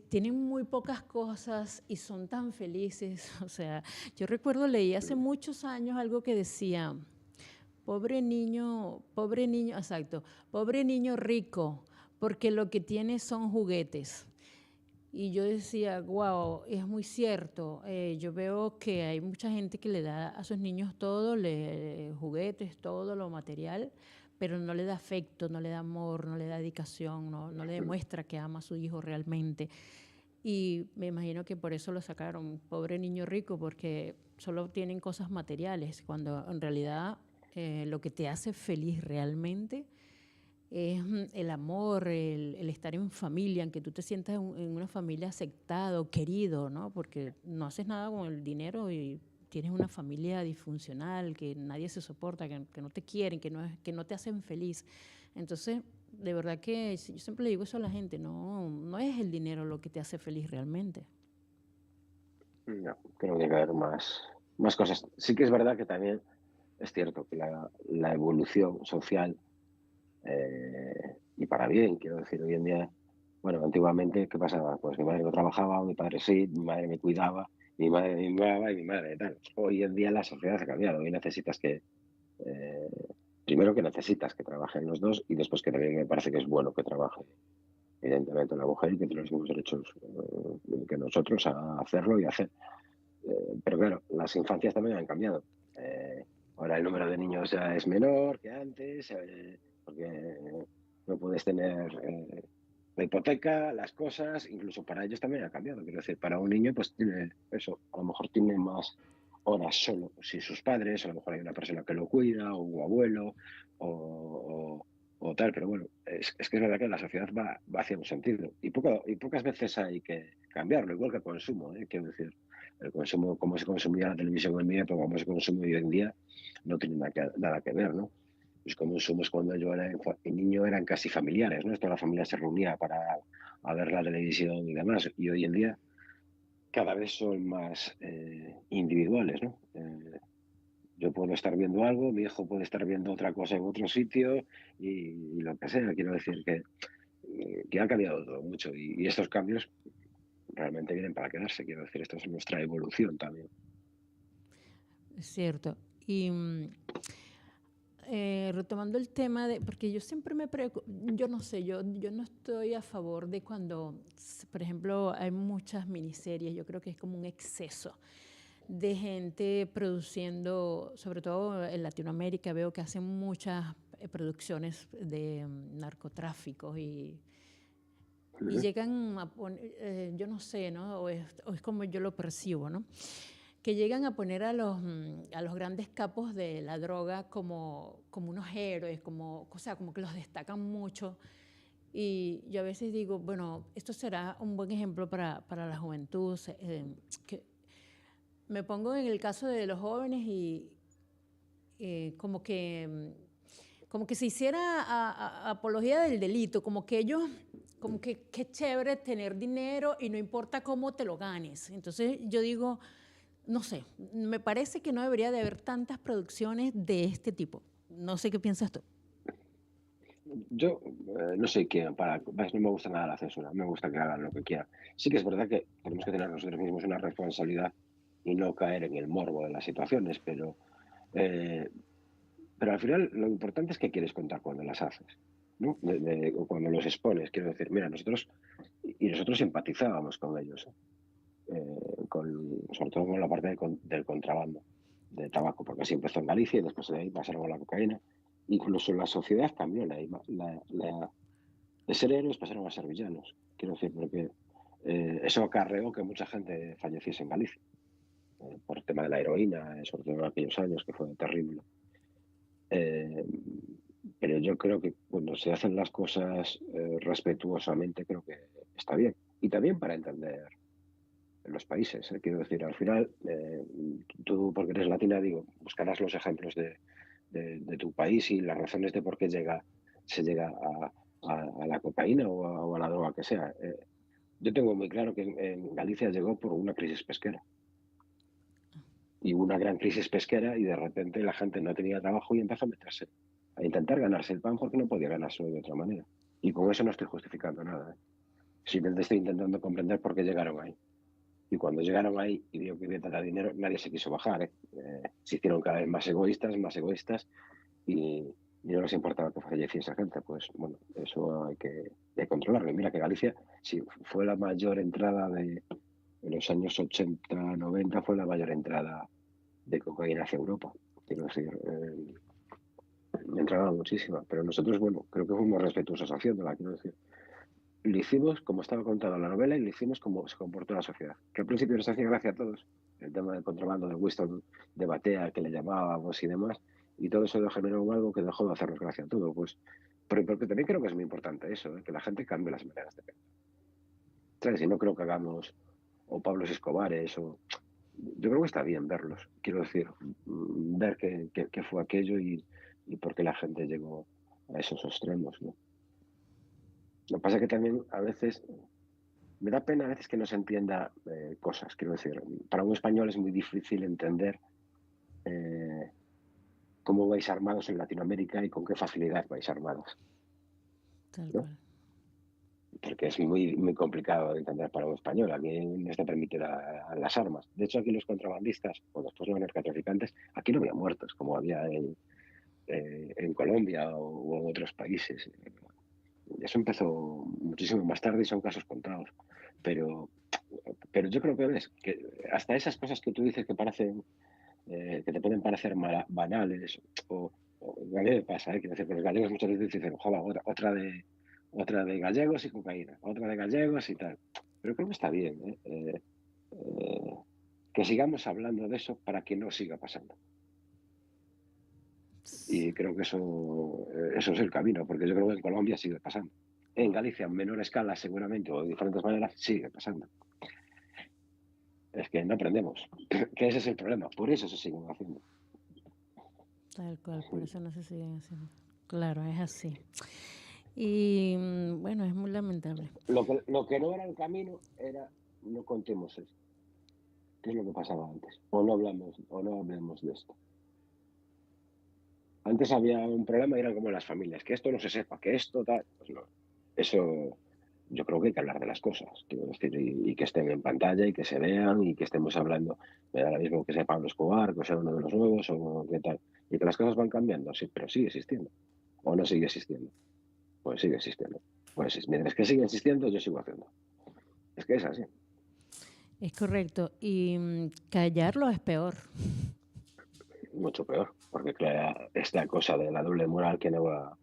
tienen muy pocas cosas y son tan felices. O sea, yo recuerdo, leí hace muchos años algo que decía, pobre niño, exacto, pobre niño rico, porque lo que tiene son juguetes. Y yo decía, wow, es muy cierto. Yo veo que hay mucha gente que le da a sus niños todo, juguetes, todo lo material, pero no le da afecto, no le da amor, no le da dedicación, no le demuestra que ama a su hijo realmente. Y me imagino que por eso lo sacaron, pobre niño rico, porque solo tienen cosas materiales, cuando en realidad lo que te hace feliz realmente es el amor, el estar en familia, en que tú te sientas en una familia aceptado, querido, ¿no? Porque no haces nada con el dinero y tienes una familia disfuncional, que nadie se soporta, que no te quieren, que no te hacen feliz. Entonces, de verdad que yo siempre le digo eso a la gente, no es el dinero lo que te hace feliz realmente. No, creo que tiene que haber más cosas. Sí que es verdad que también es cierto que la evolución social, y para bien, quiero decir, hoy en día, bueno, antiguamente, ¿qué pasaba? Pues mi madre no trabajaba, mi padre sí, mi madre me cuidaba, mi madre me mimaba y mi madre tal. Hoy en día la sociedad ha cambiado, hoy necesitas eh, primero que necesitas que trabajen los dos y después que también me parece que es bueno que trabaje, evidentemente, la mujer y que tiene los mismos derechos que nosotros a hacerlo y hacer. Pero claro, las infancias también han cambiado. Ahora el número de niños ya es menor que antes, porque no puedes tener la hipoteca, las cosas, incluso para ellos también ha cambiado. Quiero decir, para un niño, pues tiene eso, a lo mejor tiene más horas solo sin sus padres, a lo mejor hay una persona que lo cuida, o un abuelo, o tal, pero bueno, es que es verdad que la sociedad va hacia un sentido y pocas veces hay que cambiarlo, igual que el consumo, quiero decir, el consumo, cómo se consumía la televisión en mi época, cómo se consume hoy en día, no tiene nada que ver, ¿no? Los consumos cuando yo era niño eran casi familiares, ¿no? Toda la familia se reunía para a ver la televisión y demás, y hoy en día cada vez son más individuales, ¿no? Yo puedo estar viendo algo, mi hijo puede estar viendo otra cosa en otro sitio y lo que sea. Quiero decir que ha cambiado todo mucho y estos cambios realmente vienen para quedarse. Quiero decir, esto es nuestra evolución también. Es cierto. Y retomando el tema de, porque yo siempre me preocupo, yo no sé, yo no estoy a favor de cuando, por ejemplo, hay muchas miniseries, yo creo que es como un exceso de gente produciendo, sobre todo en Latinoamérica, veo que hacen muchas producciones de narcotráfico y llegan a poner, yo no sé, ¿no? O es como yo lo percibo, ¿no? Que llegan a poner a los grandes capos de la droga como unos héroes, o sea, como que los destacan mucho. Y yo a veces digo, bueno, esto será un buen ejemplo para la juventud. Que me pongo en el caso de los jóvenes y como que se hiciera apología del delito, como que ellos, como que qué chévere tener dinero y no importa cómo te lo ganes. Entonces yo digo, no sé, me parece que no debería de haber tantas producciones de este tipo. No sé qué piensas tú. Yo no sé quién, no me gusta nada la censura, me gusta que hagan lo que quieran. Sí que es verdad que tenemos que tener nosotros mismos una responsabilidad y no caer en el morbo de las situaciones, eh, pero al final lo importante es que quieres contar cuando las haces. ¿no? Cuando los expones, quiero decir, mira, nosotros empatizábamos con ellos, sobre todo con la parte del contrabando de tabaco, porque así empezó en Galicia y después de ahí pasaron a la cocaína. Incluso la sociedad cambió, de ser héroes pasaron a ser villanos, quiero decir, porque eso acarreó que mucha gente falleciese en Galicia, por el tema de la heroína, sobre todo en aquellos años, que fue terrible. Eh, pero yo creo que cuando se hacen las cosas respetuosamente, creo que está bien. Y también para entender los países, quiero decir, al final, tú porque eres latina, digo, buscarás los ejemplos de tu país y las razones de por qué se llega a la cocaína o a la droga que sea. Yo tengo muy claro que en Galicia llegó por una crisis pesquera. Y hubo una gran crisis pesquera y de repente la gente no tenía trabajo y empezó a meterse, a intentar ganarse el pan porque no podía ganárselo de otra manera. Y con eso no estoy justificando nada. Simplemente estoy intentando comprender por qué llegaron ahí. Y cuando llegaron ahí y vio que había tanto dinero, nadie se quiso bajar. Se hicieron cada vez más egoístas y no les importaba que falleciese gente. Pues bueno, eso hay que controlarlo. Y mira que Galicia, sí, fue la mayor entrada en los años 80, 90, fue la mayor entrada de cocaína hacia Europa. Quiero decir, entraba muchísima. Pero nosotros, bueno, creo que fuimos respetuosos haciéndola, quiero decir. Lo hicimos como estaba contada la novela y lo hicimos como se comportó la sociedad. Que al principio nos hacía gracia a todos, el tema del contrabando, del Winston, de batea, que le llamábamos y demás, y todo eso generó algo que dejó de hacernos gracia a todo. Pues, pero porque también creo que es muy importante eso, que la gente cambie las maneras de pensar. ¿Sabes? Y no creo que hagamos o Pablos Escobares o... Yo creo que está bien verlos, quiero decir, ver qué fue aquello y por qué la gente llegó a esos extremos, ¿no? Lo que pasa es que también a veces me da pena a veces que no se entienda cosas. Quiero decir, para un español es muy difícil entender cómo vais armados en Latinoamérica y con qué facilidad vais armados, Tal ¿no? cual. Porque es muy complicado de entender para un español. Aquí no se permite las armas. De hecho, aquí los contrabandistas, o después los narcotraficantes, aquí no había muertos, como había en Colombia o en otros países. Eso empezó muchísimo más tarde y son casos contados. Pero yo creo que ves que hasta esas cosas que tú dices que parecen, que te pueden parecer banales, a mí me pasa, quiero decir, que los gallegos muchas veces dicen, joder, otra de gallegos y cocaína, otra de gallegos y tal. Pero creo que está bien, que sigamos hablando de eso para que no siga pasando. Y creo que eso es el camino, porque yo creo que en Colombia sigue pasando. En Galicia, en menor escala seguramente, o de diferentes maneras, sigue pasando. Es que no aprendemos, que ese es el problema, por eso se siguen haciendo. Tal cual, por eso no se siguen haciendo. Claro, es así. Y bueno, es muy lamentable. Lo que no era el camino era no contemos esto, que es lo que pasaba antes, o no hablemos de esto. Antes había un problema y eran como las familias, que esto no se sepa, que esto tal, pues no. Eso yo creo que hay que hablar de las cosas, quiero decir, y que estén en pantalla y que se vean y que estemos hablando, me da lo mismo que sea Pablo Escobar, que sea uno de los nuevos o qué tal, y que las cosas van cambiando, sí, pero sigue existiendo, o no sigue existiendo, pues sigue existiendo, pues mientras que sigue existiendo yo sigo haciendo, es que es así. Es correcto. Y callarlo es peor. Mucho peor, porque crea esta cosa de la doble moral que no va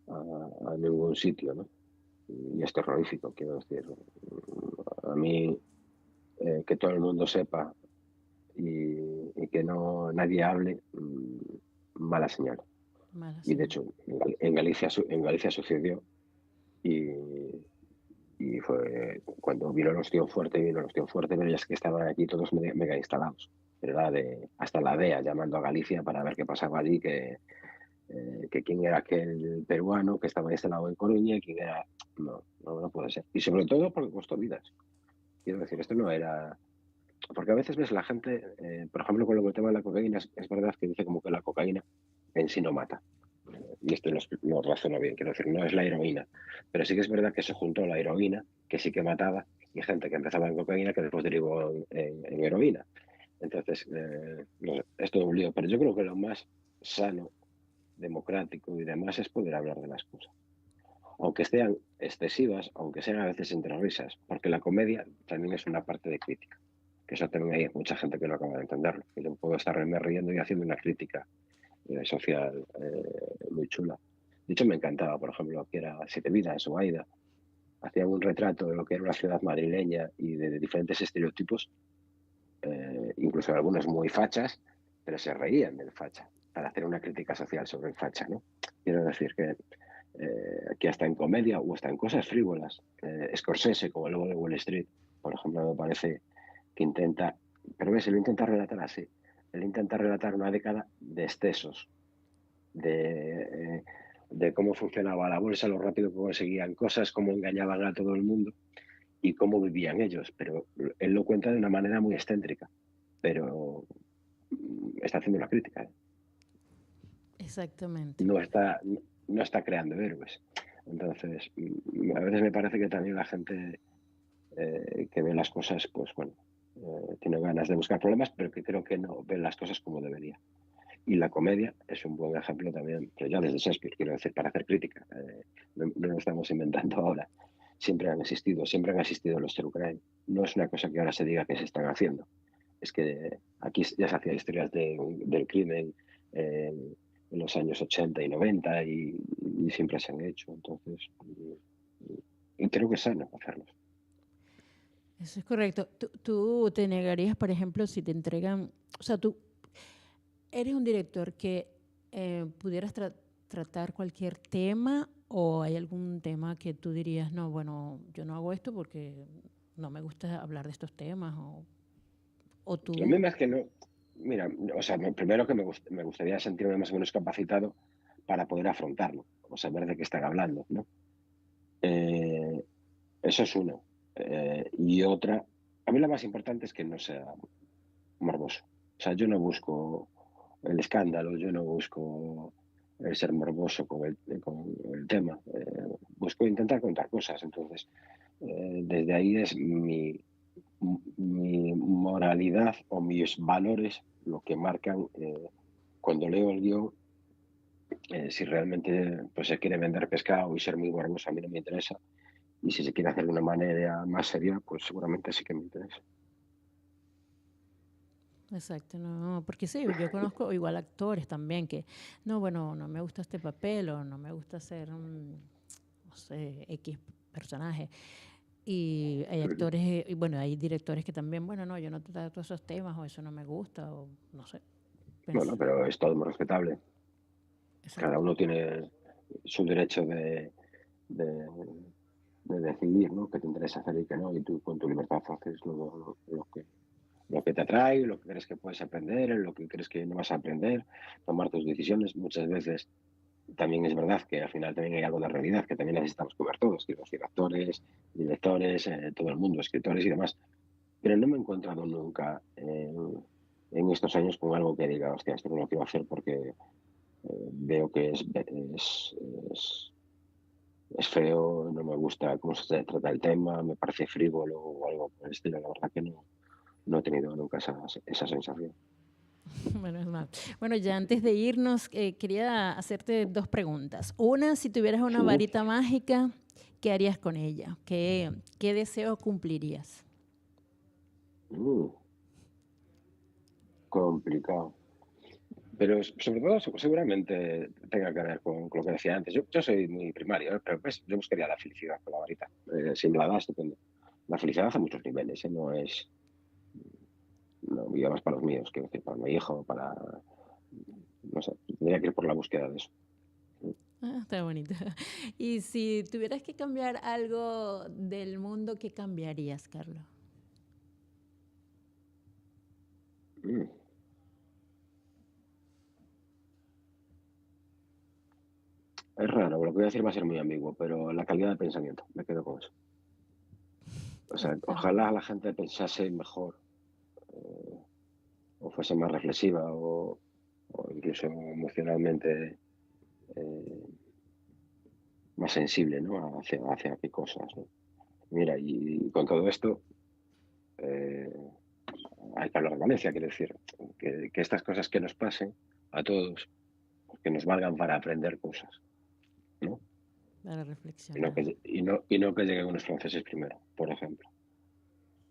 a ningún sitio, ¿no? Y es terrorífico, quiero decir. A mí, que todo el mundo sepa y que nadie hable, mala señal. Mala Y de señal. hecho, en Galicia sucedió y fue cuando vino el ostión fuerte, pero ya es que estaban aquí todos mega instalados. Pero hasta la DEA llamando a Galicia para ver qué pasaba allí, que quién era aquel peruano que estaba instalado en Coruña y quién era... No puede ser. Y sobre todo porque costó vidas. Quiero decir, esto no era... Porque a veces ves la gente, por ejemplo, con el tema de la cocaína, es verdad que dice como que la cocaína en sí no mata. Y esto lo razono bien, quiero decir, no es la heroína. Pero sí que es verdad que se juntó la heroína, que sí que mataba, y gente que empezaba en cocaína que después derivó en heroína. Entonces, no sé, es todo un lío. Pero yo creo que lo más sano, democrático y demás es poder hablar de las cosas. aunque sean excesivas, aunque sean a veces entre risas, porque la comedia también es una parte de crítica, que eso también hay mucha gente que no acaba de entenderlo. Que yo puedo estarme riendo y haciendo una crítica social muy chula. De hecho, me encantaba, por ejemplo, que era Siete Vidas o Aida. Hacía un retrato de lo que era una ciudad madrileña y de diferentes estereotipos, incluso algunos muy fachas, pero se reían del facha para hacer una crítica social sobre el facha, ¿no? Quiero decir que hasta en comedia o hasta en cosas frívolas, Scorsese, como el lobo de Wall Street, por ejemplo, me parece que intenta, pero ves, él intenta relatar así, él intenta relatar una década de excesos, de cómo funcionaba la bolsa, lo rápido que conseguían cosas, cómo engañaban a todo el mundo y cómo vivían ellos, pero él lo cuenta de una manera muy excéntrica, pero está haciendo una crítica, ¿eh? Exactamente. No está creando héroes. Entonces, a veces me parece que también la gente que ve las cosas, pues bueno, tiene ganas de buscar problemas, pero que creo que no ve las cosas como debería. Y la comedia es un buen ejemplo también, pero ya desde Shakespeare, quiero decir, para hacer crítica. No lo estamos inventando ahora. Siempre han existido los true crime. No es una cosa que ahora se diga que se están haciendo. Es que aquí ya se hacían historias del crimen en los años 80 y 90 y siempre se han hecho. Entonces, y creo que es sano hacerlos. Eso es correcto. Tú te negarías, por ejemplo, si te entregan, o sea, tú eres un director que pudieras tratar cualquier tema o hay algún tema que tú dirías, no, bueno, yo no hago esto porque no me gusta hablar de estos temas o A tú, mí más que no, mira, o sea, primero que me gustaría sentirme más o menos capacitado para poder afrontarlo, o saber de qué están hablando, ¿no? Eh, Eso es uno. Y otra, a mí la más importante es que no sea morboso. O sea, yo no busco el escándalo, yo no busco ser morboso con el tema. Busco intentar contar cosas. Entonces, desde ahí es mi moralidad o mis valores lo que marcan cuando leo el guión. Si realmente pues, se quiere vender pescado y ser muy morboso, a mí no me interesa. Y si se quiere hacer de una manera más seria, pues seguramente sí que me interesa. exacto, no, porque sí, yo conozco igual actores también que, no, bueno, no me gusta este papel o no me gusta hacer, no sé, X personaje. Y hay actores, y bueno, hay directores que también, bueno, no, yo no trato esos temas o eso no me gusta o no sé. Bueno, pero es todo muy respetable. Cada Exacto. uno tiene su derecho de, de decidir, ¿no? Qué te interesa hacer y qué no. Y tú con tu libertad haces lo que te atrae, lo que crees que puedes aprender, lo que crees que no vas a aprender, tomar tus decisiones. Muchas veces también es verdad que al final también hay algo de realidad que también necesitamos cubrir todos, quiero decir, actores, directores, todo el mundo, escritores y demás. Pero no me he encontrado nunca en estos años con algo que diga, hostia, esto no lo quiero hacer porque veo que es feo, no me gusta cómo se trata el tema, me parece frívolo o algo por el estilo. La verdad que no he tenido nunca esa sensación. Menos mal. Bueno, ya antes de irnos, quería hacerte dos preguntas. Una, si tuvieras una Sí. varita mágica, ¿qué harías con ella? ¿Qué deseo cumplirías? Mm, complicado. Pero sobre todo seguramente tenga que ver con lo que decía antes. Yo soy muy primario, ¿eh? Pero pues, yo buscaría la felicidad con la varita. Si me la da, estupendo. La felicidad a muchos niveles, ¿eh? No es, no, yo más para los míos, quiero decir, para mi hijo, para, no sé, tendría que ir por la búsqueda de eso. Ah, está bonito. Y si tuvieras que cambiar algo del mundo, ¿qué cambiarías, Carlos? Mm. Es raro, lo que voy a decir va a ser muy ambiguo, pero la calidad de pensamiento, me quedo con eso. O sea, Está ojalá la gente pensase mejor, o fuese más reflexiva, o incluso emocionalmente eh, más sensible, ¿no? Hacia qué cosas, ¿no? Mira, y con todo esto eh, hay que hablar de Valencia, quiero decir, que estas cosas que nos pasen a todos, que nos valgan para aprender cosas, ¿no? para y no reflexionar. y no que lleguen unos franceses primero, por ejemplo,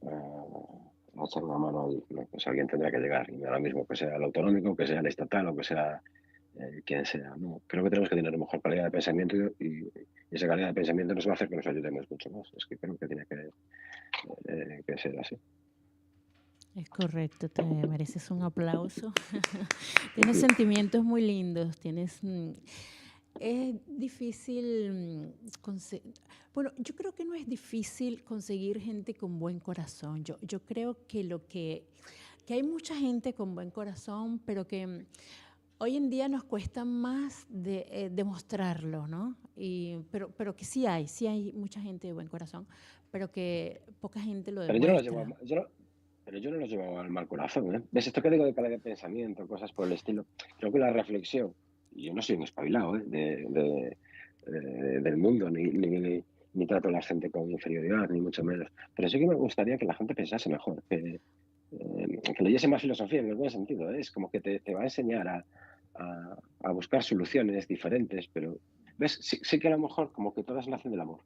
a echar una mano ahí, ¿no? Pues alguien tendrá que llegar, y ahora mismo que sea el autonómico, que sea el estatal o que sea quien sea, ¿no? Creo que tenemos que tener mejor calidad de pensamiento y esa calidad de pensamiento nos va a hacer que nos ayudemos mucho más. Es que creo que tiene que ser así. Es correcto, te mereces un aplauso. Tienes sentimientos muy lindos, es difícil, bueno, yo creo que no es difícil conseguir gente con buen corazón. Yo creo que hay mucha gente con buen corazón, pero que hoy en día nos cuesta más demostrarlo, ¿no? Pero que sí hay mucha gente de buen corazón, pero que poca gente lo Pero yo no lo llevo, demuestra. pero yo no lo llevo al mal corazón, ¿eh? ¿Ves esto que digo de calidad de pensamiento, cosas por el estilo? Creo que la reflexión, y yo no soy un espabilado, ¿eh? Del mundo, ni trato a la gente con inferioridad, ni mucho menos. Pero sí que me gustaría que la gente pensase mejor, que leyese más filosofía en el buen sentido, ¿eh? Es como que te va a enseñar a buscar soluciones diferentes, pero, ¿ves? Sí que a lo mejor como que todas nacen del amor.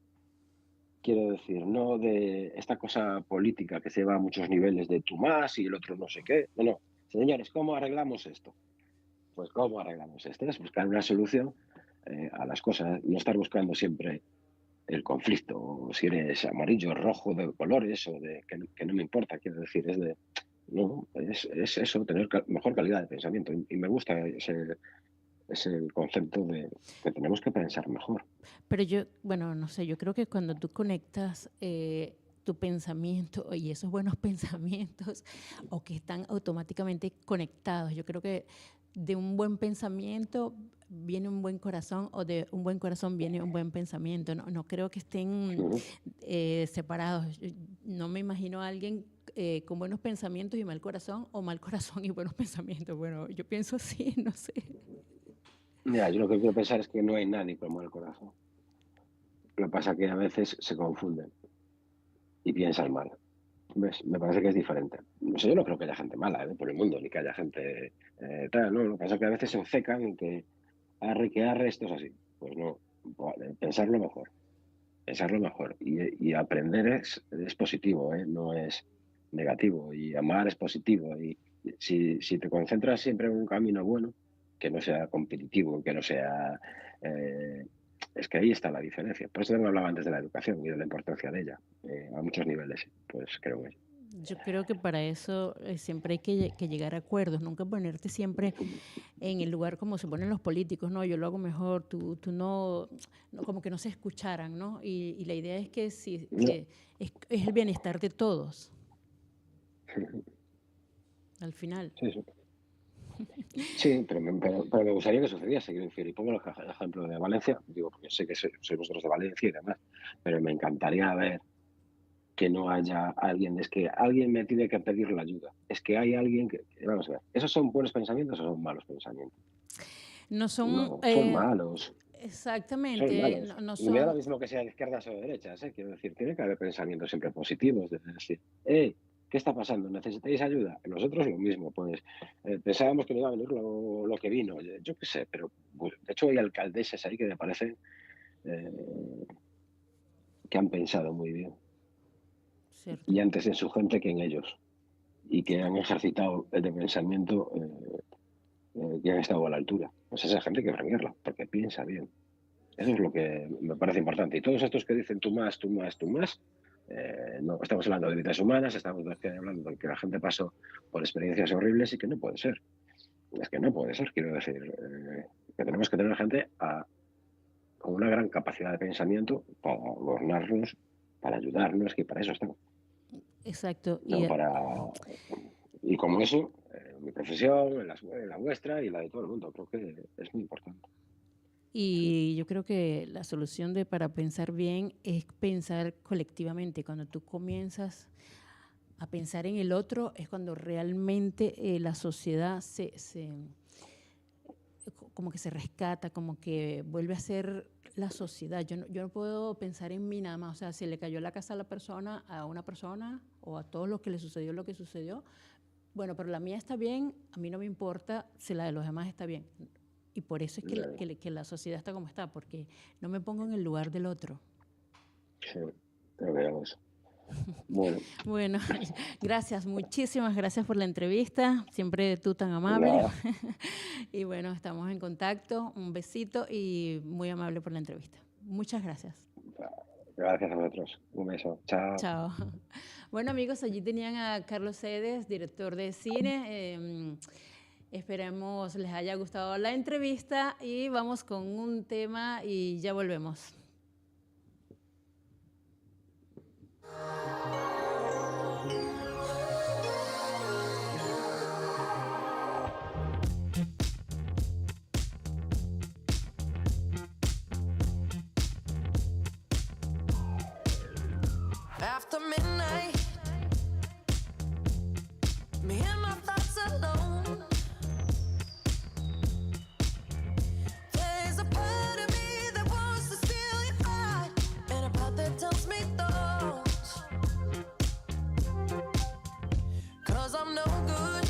Quiero decir, no de esta cosa política que se va a muchos niveles de tú más y el otro no sé qué. No, no. Señores, ¿cómo arreglamos esto? Pues ¿cómo arreglamos esto? Es buscar una solución a las cosas, no estar buscando siempre el conflicto, o si eres amarillo, rojo, de colores, o de que no me importa, quiero decir, no, es eso, tener mejor calidad de pensamiento. Y me gusta ese concepto de que tenemos que pensar mejor. Pero bueno, no sé, yo creo que cuando tú conectas tu pensamiento y esos buenos pensamientos o que están automáticamente conectados, yo creo que de un buen pensamiento viene un buen corazón o de un buen corazón viene un buen pensamiento. No creo que estén Ujú. separados. Yo no me imagino a alguien con buenos pensamientos y mal corazón o mal corazón y buenos pensamientos. Bueno, yo pienso así, no sé. Mira, yo lo que quiero pensar es que no hay nadie con mal corazón. Lo que pasa es que a veces se confunden y piensan mal. ¿Ves? Me parece que es diferente. No sé, yo no creo que haya gente mala, por el mundo, ni que haya gente tal, ¿no? Lo que pasa es que a veces se obcecan en que arre, esto es así. Pues no, vale, pensarlo mejor. Y aprender es positivo, ¿eh? No es negativo. Y amar es positivo. Y si te concentras siempre en un camino bueno, que no sea competitivo, que no sea... eh, es que ahí está la diferencia. Por eso me hablaba antes de la educación y de la importancia de ella, a muchos niveles. Pues creo que Yo creo que para eso siempre hay que llegar a acuerdos, nunca ponerte siempre en el lugar como se ponen los políticos, no, yo lo hago mejor, tú no, como que no se escucharan, ¿no? Y la idea es que, sí, no. que es el bienestar de todos, al final. Sí, sí. Sí, pero me gustaría que sucediese, quiero decir, y pongo el ejemplo de Valencia, digo, porque sé que sois vosotros de Valencia y demás, pero me encantaría ver que no haya alguien, es que alguien me tiene que pedir la ayuda, es que hay alguien vamos a ver, ¿esos son buenos pensamientos o son malos pensamientos? No son, No, son malos, son exactamente, malos. no Y me da lo son, mismo que sea de izquierdas o de derechas, ¿eh? Quiero decir, tiene que haber pensamientos siempre positivos, de decir, ¿qué está pasando? ¿Necesitáis ayuda? Nosotros lo mismo, pues pensábamos que no iba a venir lo que vino, yo qué sé, pero pues, de hecho hay alcaldesas ahí que me parecen eh, que han pensado muy bien, ¿cierto? y antes en su gente que en ellos, y que han ejercitado el de pensamiento que han estado a la altura. Pues esa gente hay que premiarla, porque piensa bien. Eso es lo que me parece importante. Y todos estos que dicen tú más, tú más, tú más, no estamos hablando de vidas humanas, estamos hablando de que la gente pasó por experiencias horribles y que no puede ser. Es que no puede ser, quiero decir, que tenemos que tener gente con una gran capacidad de pensamiento para gobernarnos, para ayudarnos, que para eso estamos. Exacto. No para... Y como eso, mi profesión, la vuestra y la de todo el mundo, creo que es muy importante. Y yo creo que la solución para pensar bien es pensar colectivamente. Cuando tú comienzas a pensar en el otro es cuando realmente la sociedad como que se rescata, como que vuelve a ser la sociedad. Yo no puedo pensar en mí nada más. O sea, si le cayó la casa a una persona o a todos los que le sucedió lo que sucedió, bueno, pero la mía está bien, a mí no me importa si la de los demás está bien. Y por eso es Ya, que la sociedad está como está, porque no me pongo en el lugar del otro. sí, creo que era eso. Bueno, Bueno, gracias, muchísimas gracias por la entrevista. Siempre tú tan amable. nada, Y bueno, estamos en contacto. Un besito y muy amable por la entrevista. Muchas gracias. gracias a vosotros. Un beso. Chao. Chao. Bueno, amigos, allí tenían a Carlos Cedes, director de cine. Esperemos les haya gustado la entrevista y vamos con un tema y ya volvemos. After midnight, me and my thoughts alone. There's a part of me that wants to steal your heart, and a part that tells me don't. 'Cause I'm no good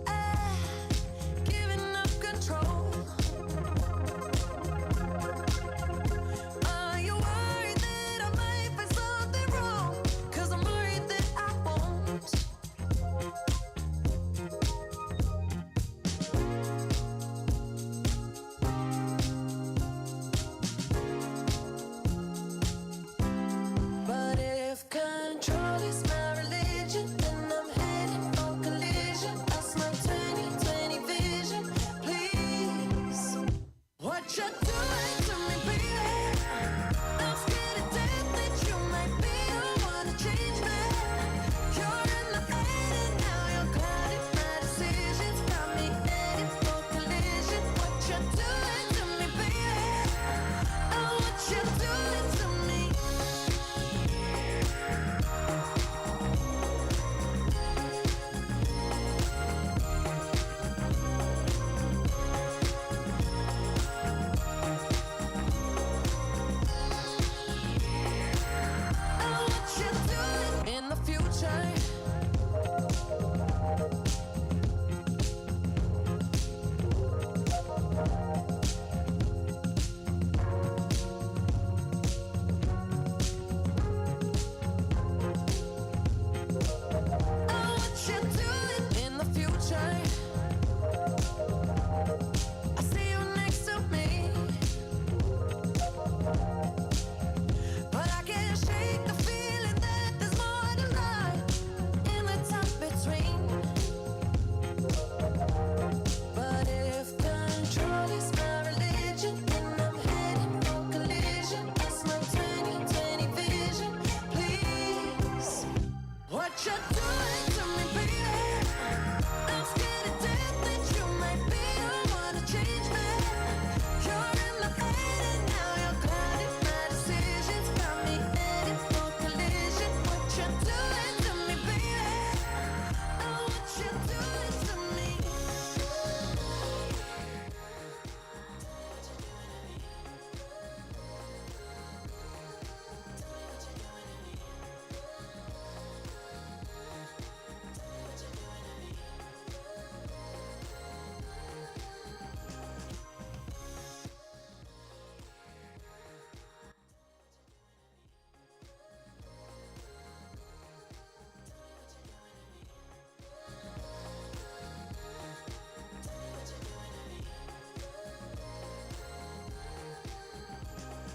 at giving up control. Are you worried that I might find something wrong? 'Cause I'm worried that I won't. But if control is my religion, then I'm heading for collision. Lost my 20/20 vision. Please, what you doing to me, baby? I'm scared to death that you might be the one to change me. You're in my head and now you're clouding my decisions. Got me heading for collision. What you doing to me, baby? Oh, what you doing to me? Oh, what you doing in the future? Oh, what you doing in the future? I see you next to me, but I can't shake the feeling that there's more to life in the time between. But if control is my religion, then I'm heading for collision. That's my 20/20 vision. Please, what you doing to me, baby? I'm scared to death that you might be the one to change me. You're in my head and now you're clouding my decisions. Got me heading for collision. What you doing to me, baby? Oh, what you doing to me?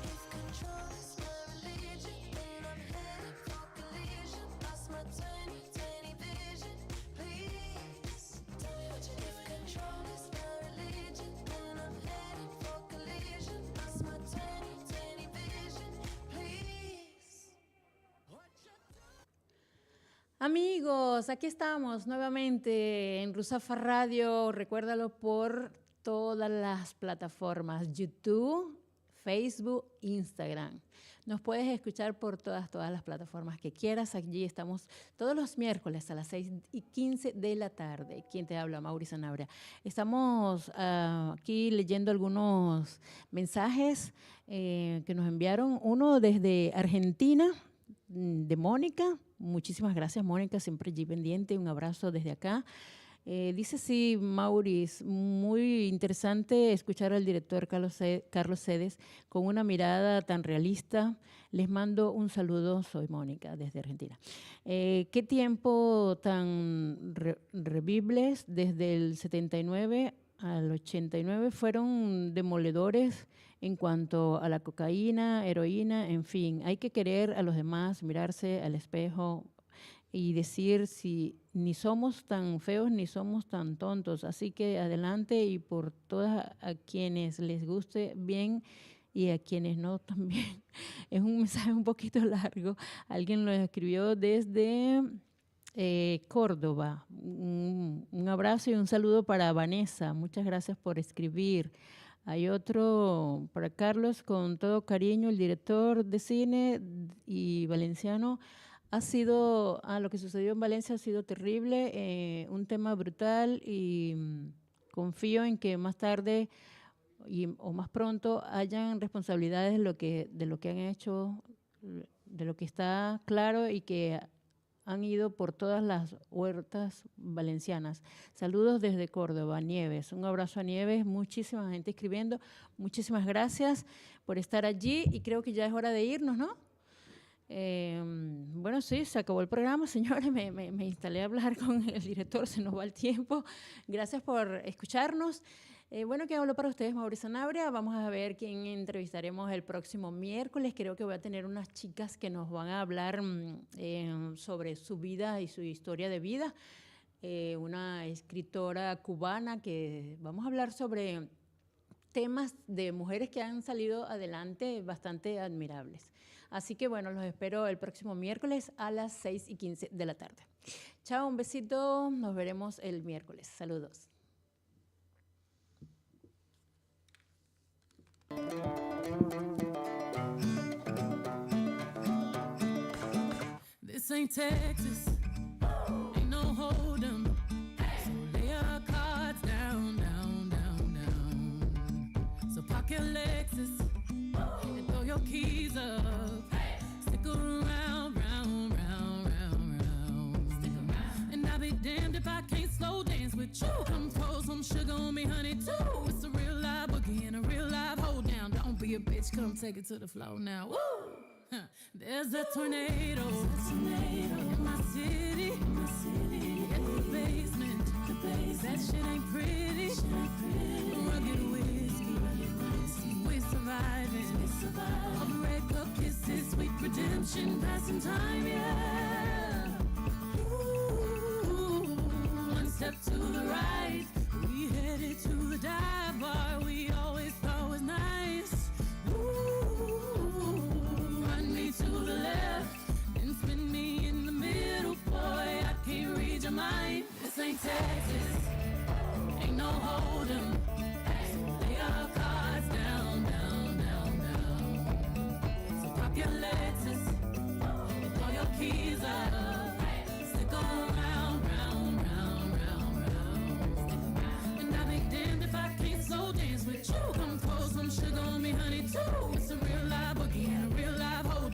If control is my religion, then I'm heading for collision. Lost my 20/20 vision. Please, tell me what you do. If control is my religion, then I'm heading for collision. Lost my 20/20 vision. Please, what you Amigos, aquí estamos nuevamente en Rusafa Radio. Recuérdalo por todas las plataformas: YouTube, Facebook, Instagram. Nos puedes escuchar por todas las plataformas que quieras. Allí estamos todos los miércoles a las 6:15 de la tarde. ¿Quién te habla? Mauri Sanabria. Estamos aquí leyendo algunos mensajes que nos enviaron. Uno desde Argentina, de Mónica. Muchísimas gracias, Mónica, siempre allí pendiente. Un abrazo desde acá. Dice sí, Maurice, muy interesante escuchar al director Carlos Cedes con una mirada tan realista. Les mando un saludo, soy Mónica desde Argentina. Qué tiempo tan revibles, desde el 79 al 89 fueron demoledores en cuanto a la cocaína, heroína, en fin. Hay que querer a los demás, mirarse al espejo y decir si ni somos tan feos ni somos tan tontos. Así que adelante, y por todas a quienes les guste bien y a quienes no también. Es un mensaje un poquito largo. Alguien lo escribió desde Córdoba. Un abrazo y un saludo para Vanessa. Muchas gracias por escribir. Hay otro para Carlos, con todo cariño, el director de cine y valenciano. Lo que sucedió en Valencia ha sido terrible, un tema brutal, y confío en que más tarde o más pronto hayan responsabilidades de lo que han hecho, de lo que está claro, y que han ido por todas las huertas valencianas. Saludos desde Córdoba, Nieves. Un abrazo a Nieves, muchísima gente escribiendo. Muchísimas gracias por estar allí, y creo que ya es hora de irnos, ¿no? Bueno, sí, se acabó el programa, señores. Me instalé a hablar con el director, se nos va el tiempo. Gracias por escucharnos. Bueno, que hablo para ustedes, Mauricio Sanabria. Vamos a ver quién entrevistaremos el próximo miércoles. Creo que voy a tener unas chicas que nos van a hablar sobre su vida y su historia de vida. Una escritora cubana, que vamos a hablar sobre temas de mujeres que han salido adelante bastante admirables. Así que bueno, los espero el próximo miércoles a las 6:15 de la tarde. Chao, un besito, nos veremos el miércoles. Saludos. This ain't Texas, ain't no hold'em. So lay your cards down, down, down, down. So park your Lexus and throw your keys up. Stick around, round, round, round, round. Stick around. And I'll be damned if I can't slow dance with you. Come pour some sugar on me, honey, too. It's a real live boogie and a real live hold down. Don't be a bitch, come take it to the floor now. Woo! There's a tornado in my city. At the basement. That shit ain't pretty. Rugged whiskey. We surviving. All the red cup kisses, sweet redemption, passing time, yeah. Ooh, one step to the right, we headed to the dive bar we always thought was nice. To the left and spin me in the middle, boy, I can't read your mind. This ain't Texas, ain't no hold'em.